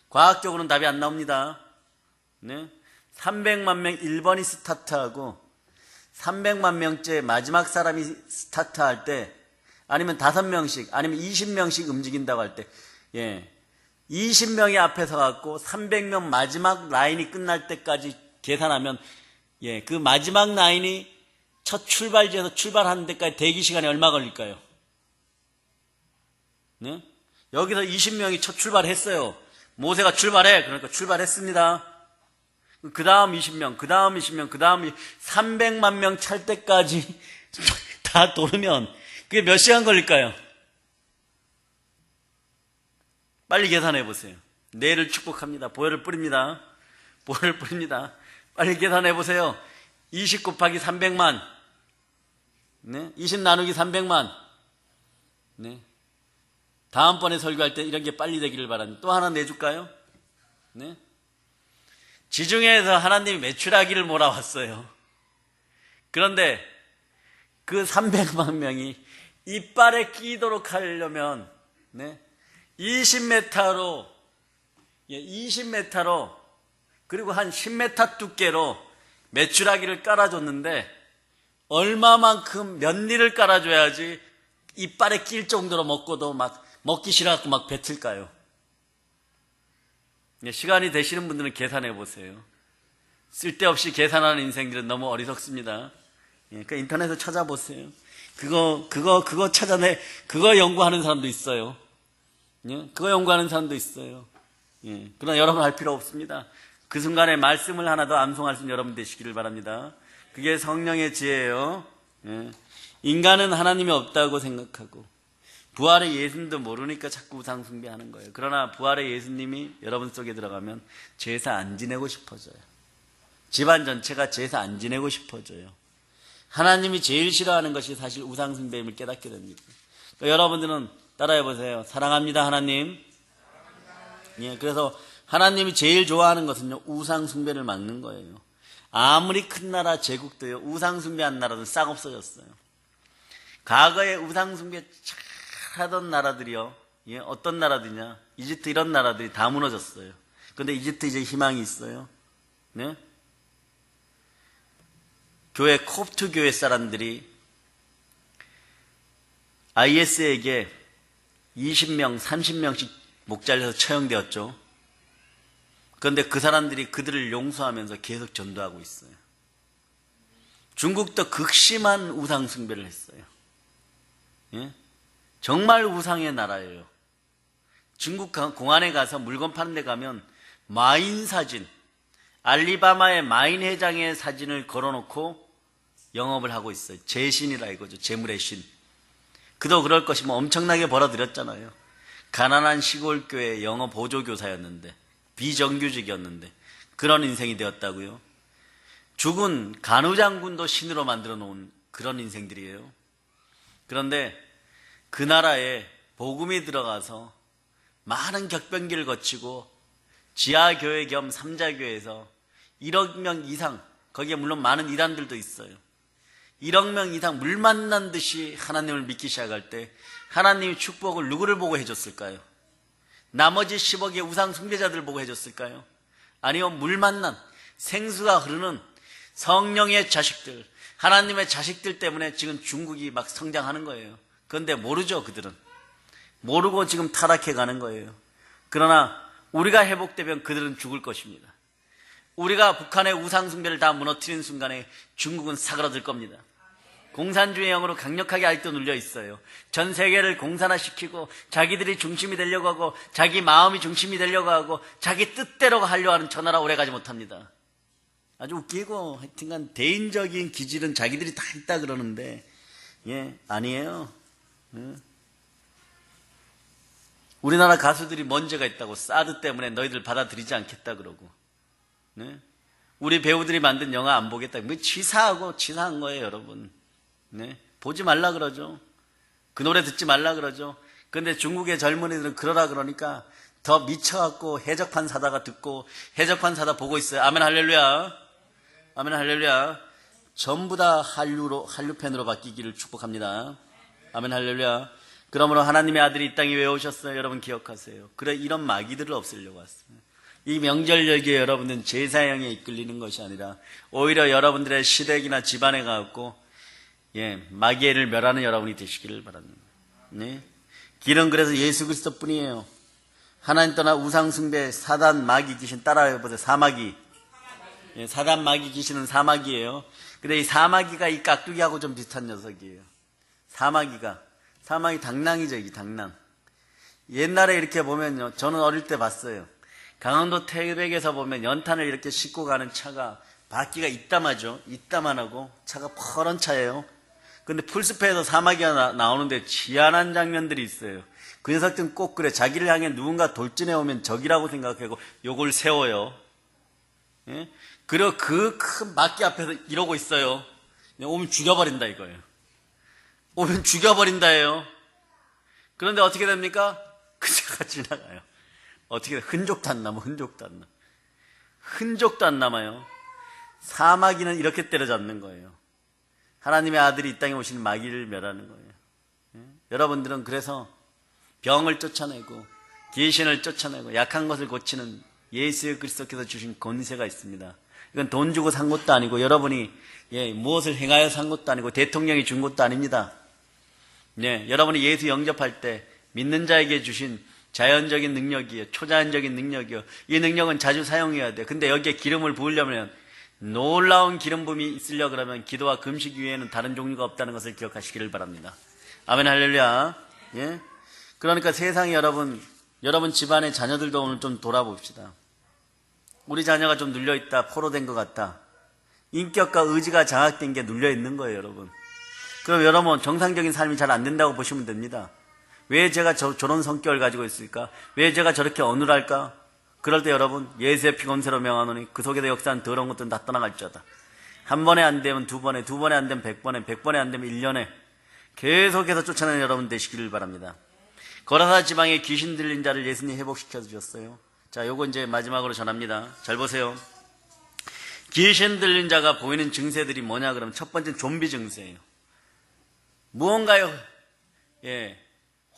A: 과학적으로는 답이 안 나옵니다. 300만 명 1번이 스타트하고 300만 명째 마지막 사람이 스타트할 때, 아니면 5명씩, 아니면 20명씩 움직인다고 할 때, 20명이 앞에 서갖고 300명 마지막 라인이 끝날 때까지 계산하면, 그 마지막 라인이 첫 출발지에서 출발하는 데까지 대기 시간이 얼마 걸릴까요? 여기서 20명이 첫 출발했어요. 모세가 출발해. 그러니까 출발했습니다. 그 다음 20명, 그 다음 20명, 그 다음 300만 명 찰 때까지 다 도르면 그게 몇 시간 걸릴까요? 빨리 계산해 보세요. 내일을 축복합니다. 보혈을 뿌립니다. 보혈을 뿌립니다. 빨리 계산해 보세요. 20 곱하기 300만. 20 나누기 300만. 다음번에 설교할 때 이런 게 빨리 되기를 바랍니다. 또 하나 내줄까요? 지중해에서 하나님이 메추라기를 몰아왔어요. 그런데 그 300만 명이 이빨에 끼도록 하려면 20m로 그리고 한 10m 두께로 메추라기를 깔아줬는데 얼마만큼 몇 리를 깔아줘야지 이빨에 낄 정도로 먹고도 막 먹기 싫어갖고 막 뱉을까요? 시간이 되시는 분들은 계산해 보세요. 쓸데없이 계산하는 인생들은 너무 어리석습니다. 그러니까 인터넷에 찾아보세요. 그거 찾아내, 그거 연구하는 사람도 있어요. 그거 연구하는 사람도 있어요. 그러나 여러분 할 필요 없습니다. 그 순간에 말씀을 하나 더 암송할 수 있는 여러분 되시기를 바랍니다. 그게 성령의 지혜예요. 인간은 하나님이 없다고 생각하고 부활의 예수님도 모르니까 자꾸 우상 숭배하는 거예요. 그러나 부활의 예수님이 여러분 속에 들어가면 제사 안 지내고 싶어져요. 집안 전체가 제사 안 지내고 싶어져요. 하나님이 제일 싫어하는 것이 사실 우상 숭배임을 깨닫게 됩니다. 그러니까 여러분들은 따라해 보세요. 사랑합니다, 하나님. 그래서 하나님이 제일 좋아하는 것은요, 우상 숭배를 막는 거예요. 아무리 큰 나라 제국도요, 우상 숭배한 나라도 싹 없어졌어요. 과거에 우상 숭배 하던 나라들이요, 어떤 나라들이냐, 이집트 이런 나라들이 다 무너졌어요. 그런데 이집트 이제 희망이 있어요. 교회 콥트 교회 사람들이 IS에게 20명, 30명씩 목잘려서 처형되었죠. 그런데 그 사람들이 그들을 용서하면서 계속 전도하고 있어요. 중국도 극심한 우상 숭배를 했어요. 정말 우상의 나라예요. 중국 공안에 가서 물건 파는 데 가면 마인 사진, 알리바마의 마인 회장의 사진을 걸어놓고 영업을 하고 있어요. 재신이라 이거죠. 재물의 신. 그도 그럴 것이 뭐 엄청나게 벌어들였잖아요. 가난한 시골 교회 영어 보조교사였는데, 비정규직이었는데 그런 인생이 되었다고요. 죽은 간우장군도 신으로 만들어 놓은 그런 인생들이에요. 그런데 그 나라에 복음이 들어가서 많은 격변기를 거치고 지하교회 겸 3자교회에서 1억 명 이상, 거기에 물론 많은 이단들도 있어요. 1억 명 이상 물 만난 듯이 하나님을 믿기 시작할 때 하나님이 축복을 누구를 보고 해줬을까요? 나머지 10억의 우상 숭배자들을 보고 해줬을까요? 아니요, 물 만난 생수가 흐르는 성령의 자식들, 하나님의 자식들 때문에 지금 중국이 막 성장하는 거예요. 그런데 모르죠, 그들은. 모르고 지금 타락해 가는 거예요. 그러나 우리가 회복되면 그들은 죽을 것입니다. 우리가 북한의 우상숭배를 다 무너뜨리는 순간에 중국은 사그라들 겁니다. 공산주의 영으로 강력하게 아직도 눌려 있어요. 전 세계를 공산화시키고 자기들이 중심이 되려고 하고 자기 마음이 중심이 되려고 하고 자기 뜻대로 하려고 하는 저 나라 오래가지 못합니다. 아주 웃기고 하여튼간 대인적인 기질은 자기들이 다 있다 그러는데 아니에요. 우리나라 가수들이 문제가 있다고 사드 때문에 너희들 받아들이지 않겠다 그러고 우리 배우들이 만든 영화 안 보겠다. 뭐 치사한 거예요 여러분. 보지 말라 그러죠. 그 노래 듣지 말라 그러죠. 근데 중국의 젊은이들은 그러라 그러니까 더 미쳐갖고 해적판 사다가 듣고 해적판 사다 보고 있어요. 아멘 할렐루야. 아멘 할렐루야. 전부 다 한류팬으로 바뀌기를 축복합니다. 아멘 할렐루야. 그러므로 하나님의 아들이 이 땅에 왜 오셨어요? 여러분 기억하세요. 그래 이런 마귀들을 없애려고 왔어요. 이 명절여기에 여러분은 제사형에 이끌리는 것이 아니라 오히려 여러분들의 시댁이나 집안에 가고 마귀를 멸하는 여러분이 되시기를 바랍니다. 길은 그래서 예수 그리스도 뿐이에요. 하나님 떠나 우상숭배 사단 마귀 귀신 따라해보세요. 사마귀. 사단 마귀 귀신은 사마귀예요. 근데 이 사마귀가 이 깍두기하고 좀 비슷한 녀석이에요. 사마귀 당낭이죠. 이게 당낭. 옛날에 이렇게 보면요, 저는 어릴 때 봤어요. 강원도 태백에서 보면 연탄을 이렇게 싣고 가는 차가 바퀴가 이따만하고 차가 퍼런 차예요. 근데 풀숲에서 사마귀가 나오는데 지안한 장면들이 있어요. 그 녀석들은 꼭 그래. 자기를 향해 누군가 돌진해 오면 적이라고 생각하고 요걸 세워요. 그리고 그 큰 바퀴 앞에서 이러고 있어요. 오면 죽여버린다 이거예요. 오면 죽여버린다예요. 그런데 어떻게 됩니까? 그 차가 지나가요. 어떻게 돼? 흔적도 안 남아요. 사마귀는 이렇게 때려잡는 거예요. 하나님의 아들이 이 땅에 오신 마귀를 멸하는 거예요. 여러분들은 그래서 병을 쫓아내고 귀신을 쫓아내고 약한 것을 고치는 예수 그리스도께서 주신 권세가 있습니다. 이건 돈 주고 산 것도 아니고 여러분이 무엇을 행하여 산 것도 아니고 대통령이 준 것도 아닙니다. 여러분이 예수 영접할 때 믿는 자에게 주신 자연적인 능력이에요. 초자연적인 능력이에요. 이 능력은 자주 사용해야 돼요. 근데 여기에 기름을 부으려면 놀라운 기름 부음이 있으려고 그러면 기도와 금식 이외에는 다른 종류가 없다는 것을 기억하시기를 바랍니다. 아멘 할렐루야. 그러니까 세상에 여러분 집안의 자녀들도 오늘 좀 돌아봅시다. 우리 자녀가 좀 눌려있다, 포로된 것 같다. 인격과 의지가 장악된 게 눌려있는 거예요, 여러분. 그럼 여러분 정상적인 삶이 잘 안 된다고 보시면 됩니다. 왜 제가 저런 성격을 가지고 있을까? 왜 제가 저렇게 어눌할까? 그럴 때 여러분 예수의 피 검세로 명하노니 그 속에서 역사한 더러운 것들은 다 떠나갈 자다. 한 번에 안 되면 두 번에, 두 번에 안 되면 100번에, 100번에 안 되면 1년에 계속해서 쫓아내는 여러분 되시기를 바랍니다. 거라사 지방에 귀신 들린 자를 예수님이 회복시켜 주셨어요. 자, 요거 이제 마지막으로 전합니다. 잘 보세요. 귀신 들린 자가 보이는 증세들이 뭐냐 그러면 첫 번째는 좀비 증세예요. 무언가요?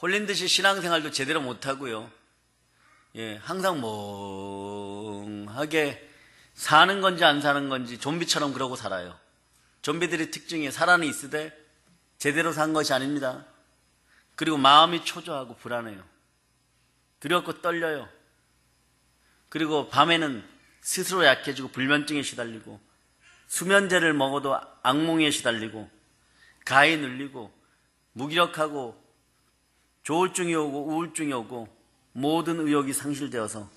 A: 홀린 듯이 신앙생활도 제대로 못하고요. 항상 멍하게 사는 건지 안 사는 건지 좀비처럼 그러고 살아요. 좀비들의 특징이 살아는 있으되 제대로 산 것이 아닙니다. 그리고 마음이 초조하고 불안해요. 두렵고 떨려요. 그리고 밤에는 스스로 약해지고 불면증에 시달리고 수면제를 먹어도 악몽에 시달리고 가히 눌리고 무기력하고 조울증이 오고 우울증이 오고 모든 의욕이 상실되어서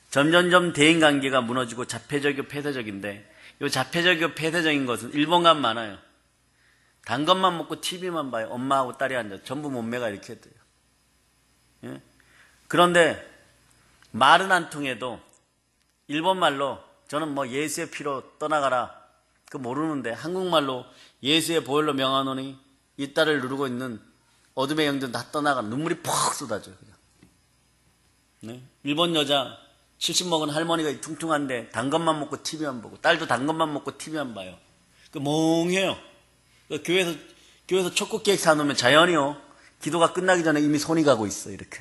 A: 점점점 대인관계가 무너지고 자폐적이고 폐쇄적인데 이 자폐적이고 폐쇄적인 것은 일본 가면 많아요. 단 것만 먹고 TV만 봐요. 엄마하고 딸이 앉아 전부 몸매가 이렇게 돼요. 그런데 말은 안 통해도 일본말로 저는 뭐 예수의 피로 떠나가라 그 모르는데 한국말로 예수의 보혈로 명하노니 이 딸을 누르고 있는 어둠의 영들은 다 떠나가 눈물이 퍽 쏟아져요. 그냥. 일본 여자 70 먹은 할머니가 퉁퉁한데 단 것만 먹고 TV만 보고 딸도 단 것만 먹고 TV만 봐요. 멍해요. 교회에서 초코 케이크 사놓으면 자연히요. 기도가 끝나기 전에 이미 손이 가고 있어 이렇게.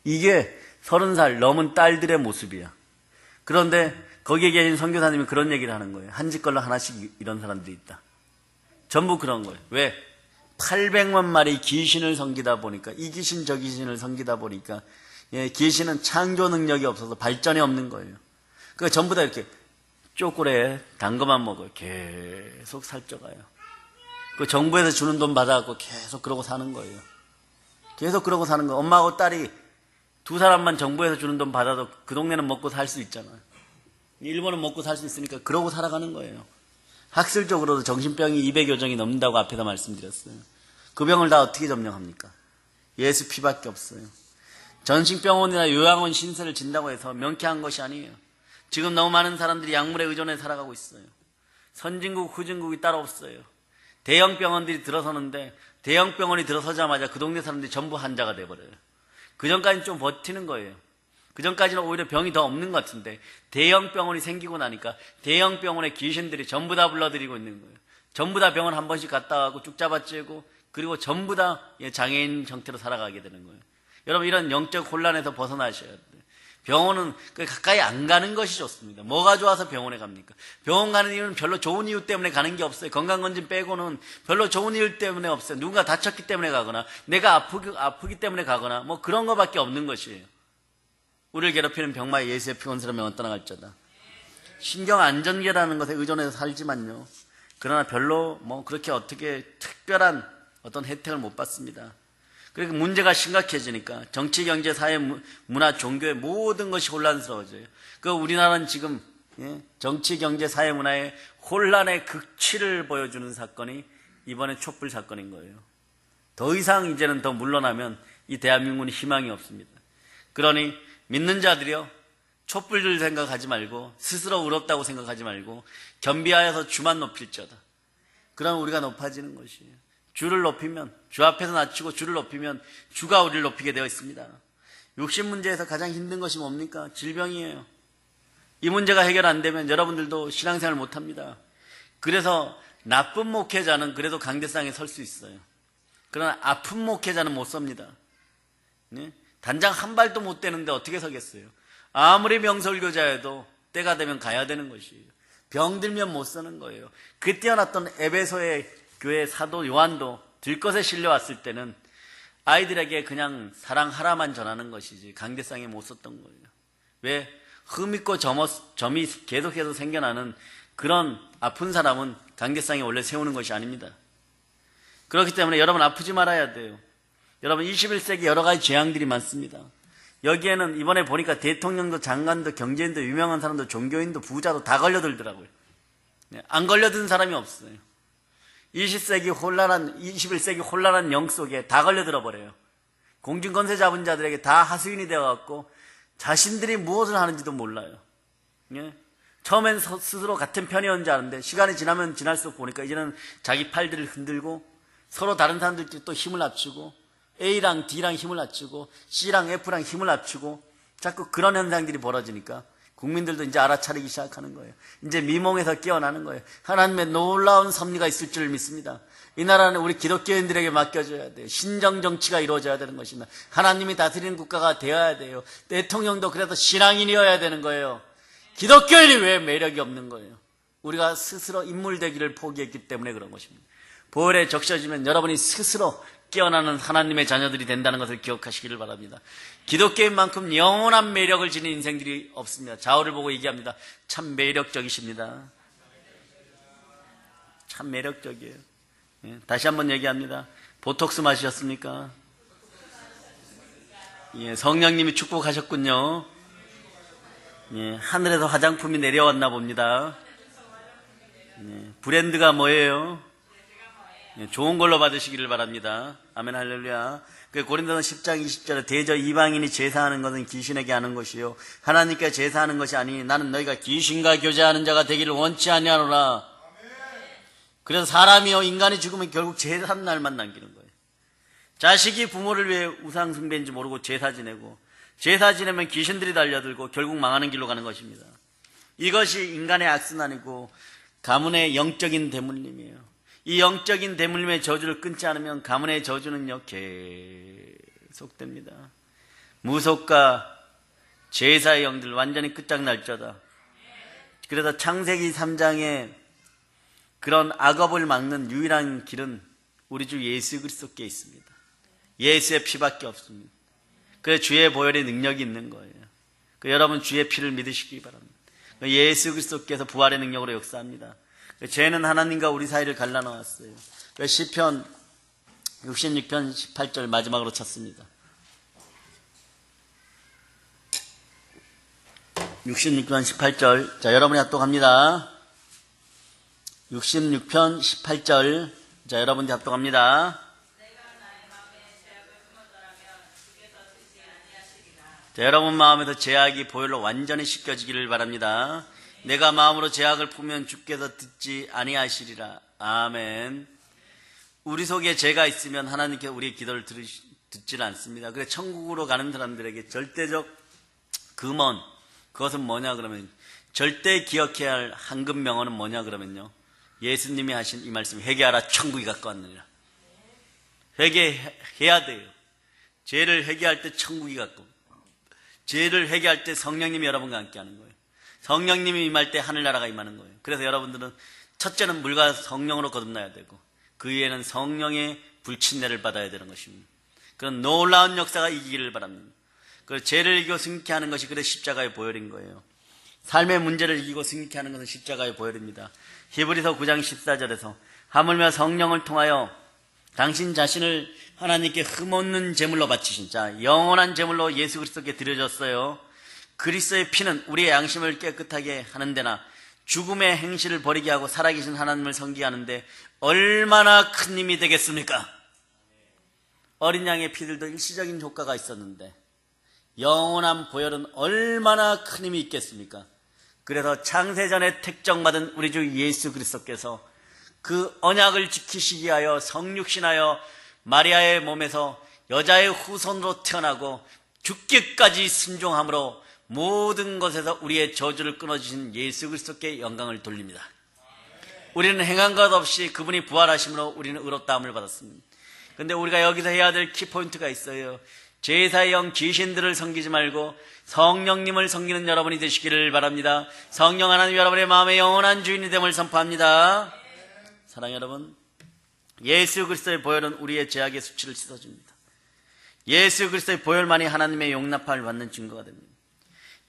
A: 이게 30살 넘은 딸들의 모습이야. 그런데 거기에 계신 선교사님이 그런 얘기를 하는 거예요. 한 집 걸로 하나씩 이런 사람들이 있다. 전부 그런 거예요. 왜? 800만 마리 귀신을 섬기다 보니까, 이 귀신 저 귀신을 섬기다 보니까, 귀신은 창조 능력이 없어서 발전이 없는 거예요. 그러니까 전부 다 이렇게 쪼꼬레 단 것만 먹어요. 계속 살쪄가요. 그 정부에서 주는 돈 받아갖고 계속 그러고 사는 거예요. 계속 그러고 사는 거예요. 엄마하고 딸이 두 사람만 정부에서 주는 돈 받아도 그 동네는 먹고 살 수 있잖아요. 일본은 먹고 살 수 있으니까 그러고 살아가는 거예요. 학술적으로도 정신병이 200여 종이 넘는다고 앞에다 말씀드렸어요. 그 병을 다 어떻게 점령합니까? 예수 피밖에 없어요. 전신병원이나 요양원 신세를 진다고 해서 명쾌한 것이 아니에요. 지금 너무 많은 사람들이 약물에 의존해 살아가고 있어요. 선진국, 후진국이 따로 없어요. 대형 병원들이 들어서는데 대형 병원이 들어서자마자 그 동네 사람들이 전부 환자가 돼버려요. 그 전까지는 좀 버티는 거예요. 그 전까지는 오히려 병이 더 없는 것 같은데 대형 병원이 생기고 나니까 대형 병원의 귀신들이 전부 다 불러들이고 있는 거예요. 전부 다 병원 한 번씩 갔다 가고 쭉 잡아째고 그리고 전부 다 장애인 형태로 살아가게 되는 거예요. 여러분 이런 영적 혼란에서 벗어나셔야 돼요. 병원은 가까이 안 가는 것이 좋습니다. 뭐가 좋아서 병원에 갑니까? 병원 가는 이유는 별로 좋은 이유 때문에 가는 게 없어요. 건강검진 빼고는 별로 좋은 이유 때문에 없어요. 누군가 다쳤기 때문에 가거나 내가 아프기 때문에 가거나 뭐 그런 것밖에 없는 것이에요. 우리를 괴롭히는 병마에 예수의 피곤스러운 명은 떠나갈지어다. 신경안전계라는 것에 의존해서 살지만요. 그러나 별로 뭐 그렇게 어떻게 특별한 어떤 혜택을 못 받습니다. 그러니까 문제가 심각해지니까 정치, 경제, 사회, 문화, 종교의 모든 것이 혼란스러워져요. 그 우리나라는 지금 정치, 경제, 사회, 문화의 혼란의 극치를 보여주는 사건이 이번에 촛불 사건인 거예요. 더 이상 이제는 더 물러나면 이 대한민국은 희망이 없습니다. 그러니 믿는 자들이요, 촛불을 생각하지 말고 스스로 의롭다고 생각하지 말고 겸비하여서 주만 높일지어다. 그러면 우리가 높아지는 것이에요. 주를 높이면, 주 앞에서 낮추고 주를 높이면 주가 우리를 높이게 되어 있습니다. 육신 문제에서 가장 힘든 것이 뭡니까? 질병이에요. 이 문제가 해결 안 되면 여러분들도 신앙생활 못합니다. 그래서 나쁜 목회자는 그래도 강대상에 설 수 있어요. 그러나 아픈 목회자는 못 섭니다. 네? 단장 한 발도 못 떼는데 어떻게 서겠어요? 아무리 명설교자여도 때가 되면 가야 되는 것이에요. 병들면 못 서는 거예요. 그 뛰어났던 에베소의 교회 사도 요한도 들것에 실려왔을 때는 아이들에게 그냥 사랑하라만 전하는 것이지 강대상에 못 섰던 거예요. 왜? 흠있고 점이 계속해서 생겨나는 그런 아픈 사람은 강대상에 원래 세우는 것이 아닙니다. 그렇기 때문에 여러분 아프지 말아야 돼요. 여러분 21세기 여러 가지 재앙들이 많습니다. 여기에는 이번에 보니까 대통령도 장관도 경제인도 유명한 사람도 종교인도 부자도 다 걸려들더라고요. 안 걸려든 사람이 없어요. 21세기 혼란한 영 속에 다 걸려들어 버려요. 공중권세 잡은 자들에게 다 하수인이 되어갖고 자신들이 무엇을 하는지도 몰라요. 예? 처음엔 스스로 같은 편이었는 줄 아는데 시간이 지나면 지날수록 보니까 이제는 자기 팔들을 흔들고 서로 다른 사람들끼리 또 힘을 합치고 A랑 D랑 힘을 합치고 C랑 F랑 힘을 합치고 자꾸 그런 현상들이 벌어지니까 국민들도 이제 알아차리기 시작하는 거예요. 이제 미몽에서 깨어나는 거예요. 하나님의 놀라운 섭리가 있을 줄 믿습니다. 이 나라는 우리 기독교인들에게 맡겨줘야 돼요. 신정정치가 이루어져야 되는 것입니다. 하나님이 다스리는 국가가 되어야 돼요. 대통령도 그래서 신앙인이어야 되는 거예요. 기독교인이 왜 매력이 없는 거예요? 우리가 스스로 인물되기를 포기했기 때문에 그런 것입니다. 보혈에 적셔지면 여러분이 스스로 깨어나는 하나님의 자녀들이 된다는 것을 기억하시기를 바랍니다. 기독교인만큼 영원한 매력을 지닌 인생들이 없습니다. 좌우를 보고 얘기합니다. 참 매력적이십니다. 참 매력적이에요. 예, 다시 한번 얘기합니다. 보톡스 맞으셨습니까? 예, 성령님이 축복하셨군요. 예, 하늘에서 화장품이 내려왔나 봅니다. 예, 브랜드가 뭐예요? 좋은 걸로 받으시기를 바랍니다. 아멘 할렐루야. 고린도서 10장 20절에 대저 이방인이 제사하는 것은 귀신에게 하는 것이요 하나님께 제사하는 것이 아니니 나는 너희가 귀신과 교제하는 자가 되기를 원치 아니하노라. 그래서 사람이요 인간이 죽으면 결국 제사하는 날만 남기는 거예요. 자식이 부모를 위해 우상 숭배인지 모르고 제사 지내고 제사 지내면 귀신들이 달려들고 결국 망하는 길로 가는 것입니다. 이것이 인간의 악순환이고 가문의 영적인 대물림이에요. 이 영적인 대물림의 저주를 끊지 않으면 가문의 저주는요 계속됩니다. 무속과 제사의 영들 완전히 끝장날쩌다. 그래서 창세기 3장에 그런 악업을 막는 유일한 길은 우리 주 예수 그리스도께 있습니다. 예수의 피밖에 없습니다. 그래서 주의 보혈의 능력이 있는 거예요. 여러분 주의 피를 믿으시기 바랍니다. 예수 그리스도께서 부활의 능력으로 역사합니다. 죄는 하나님과 우리 사이를 갈라놓았어요. 시편 66편 18절 마지막으로 찾습니다. 66편 18절. 자, 여러분이 합독합니다. 66편 18절. 자, 여러분이 합독합니다. 자, 여러분 마음에서 죄악이 보혈로 완전히 씻겨지기를 바랍니다. 내가 마음으로 죄악을 품으면 주께서 듣지 아니하시리라. 아멘. 우리 속에 죄가 있으면 하나님께서 우리의 기도를 듣지는 않습니다. 그래서 천국으로 가는 사람들에게 절대적 금원, 그것은 뭐냐 그러면, 절대 기억해야 할 황금 명언은 뭐냐 그러면요, 예수님이 하신 이 말씀, 회개하라 천국이 가까웠느니라. 회개해야 돼요. 죄를 회개할 때 천국이 가까워. 죄를 회개할 때 성령님이 여러분과 함께 하는 거예요. 성령님이 임할 때 하늘나라가 임하는 거예요. 그래서 여러분들은 첫째는 물과 성령으로 거듭나야 되고, 그 위에는 성령의 불친례를 받아야 되는 것입니다. 그런 놀라운 역사가 이기기를 바랍니다. 그 죄를 이기고 승리케 하는 것이 그래 십자가의 보혈인 거예요. 삶의 문제를 이기고 승리케 하는 것은 십자가의 보혈입니다. 히브리서 9장 14절에서 하물며 성령을 통하여 당신 자신을 하나님께 흠없는 제물로 바치신, 자, 영원한 제물로 예수 그리스도께 드려졌어요. 그리스도의 피는 우리의 양심을 깨끗하게 하는 데나 죽음의 행실을 버리게 하고 살아계신 하나님을 섬기게 하는데 얼마나 큰 힘이 되겠습니까? 어린 양의 피들도 일시적인 효과가 있었는데 영원한 보혈은 얼마나 큰 힘이 있겠습니까? 그래서 창세전에 택정받은 우리 주 예수 그리스도께서 그 언약을 지키시기 위하여 성육신하여 마리아의 몸에서 여자의 후손으로 태어나고 죽기까지 순종함으로 모든 것에서 우리의 저주를 끊어주신 예수 그리스도께 영광을 돌립니다. 우리는 행한 것 없이 그분이 부활하심으로 우리는 의롭다함을 받았습니다. 그런데 우리가 여기서 해야 될 키포인트가 있어요. 제사의 영 귀신들을 섬기지 말고 성령님을 섬기는 여러분이 되시기를 바랍니다. 성령 하나님 여러분의 마음의 영원한 주인이 됨을 선포합니다. 사랑하는 여러분, 예수 그리스도의 보혈은 우리의 죄악의 수치를 씻어줍니다. 예수 그리스도의 보혈만이 하나님의 용납함을 받는 증거가 됩니다.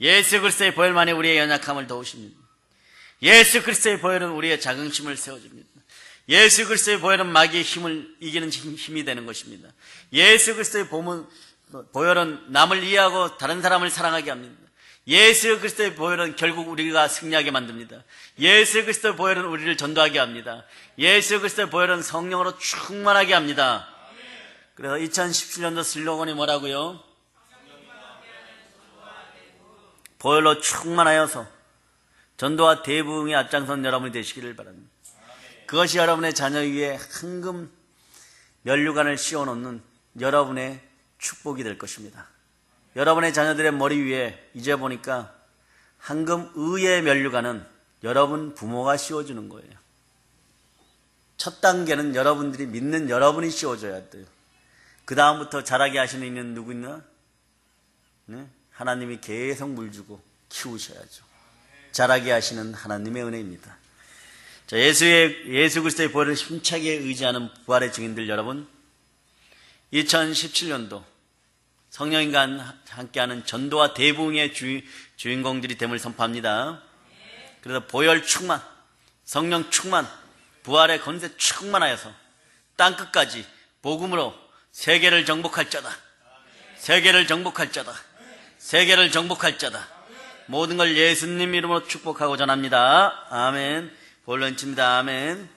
A: 예수 그리스도의 보혈만이 우리의 연약함을 도우십니다. 예수 그리스도의 보혈은 우리의 자긍심을 세워줍니다. 예수 그리스도의 보혈은 마귀의 힘을 이기는 힘이 되는 것입니다. 예수 그리스도의 보혈은 남을 이해하고 다른 사람을 사랑하게 합니다. 예수 그리스도의 보혈은 결국 우리가 승리하게 만듭니다. 예수 그리스도의 보혈은 우리를 전도하게 합니다. 예수 그리스도의 보혈은 성령으로 충만하게 합니다. 그래서 2017년도 슬로건이 뭐라고요? 보혈로 충만하여서 전도와 대부흥의 앞장선 여러분이 되시기를 바랍니다. 그것이 여러분의 자녀 위에 황금 면류관을 씌워놓는 여러분의 축복이 될 것입니다. 여러분의 자녀들의 머리 위에 이제 보니까 황금 의의 면류관은 여러분 부모가 씌워주는 거예요. 첫 단계는 여러분들이 믿는 여러분이 씌워줘야 돼요. 그 다음부터 자라게 하시는 이는 누구 있나? 네? 하나님이 계속 물 주고 키우셔야죠. 자라게 하시는 하나님의 은혜입니다. 자, 예수 그리스도의 보혈을 힘차게 의지하는 부활의 증인들 여러분, 2017년도 성령님과 함께하는 전도와 대부흥의 주인공들이 됨을 선포합니다. 그래서 보혈 충만, 성령 충만, 부활의 권세 충만하여서 땅끝까지 복음으로 세계를 정복할 자다. 세계를 정복할 자다. 세계를 정복할 자다. 모든 걸 예수님 이름으로 축복하고 전합니다. 아멘. 볼런칩니다. 아멘.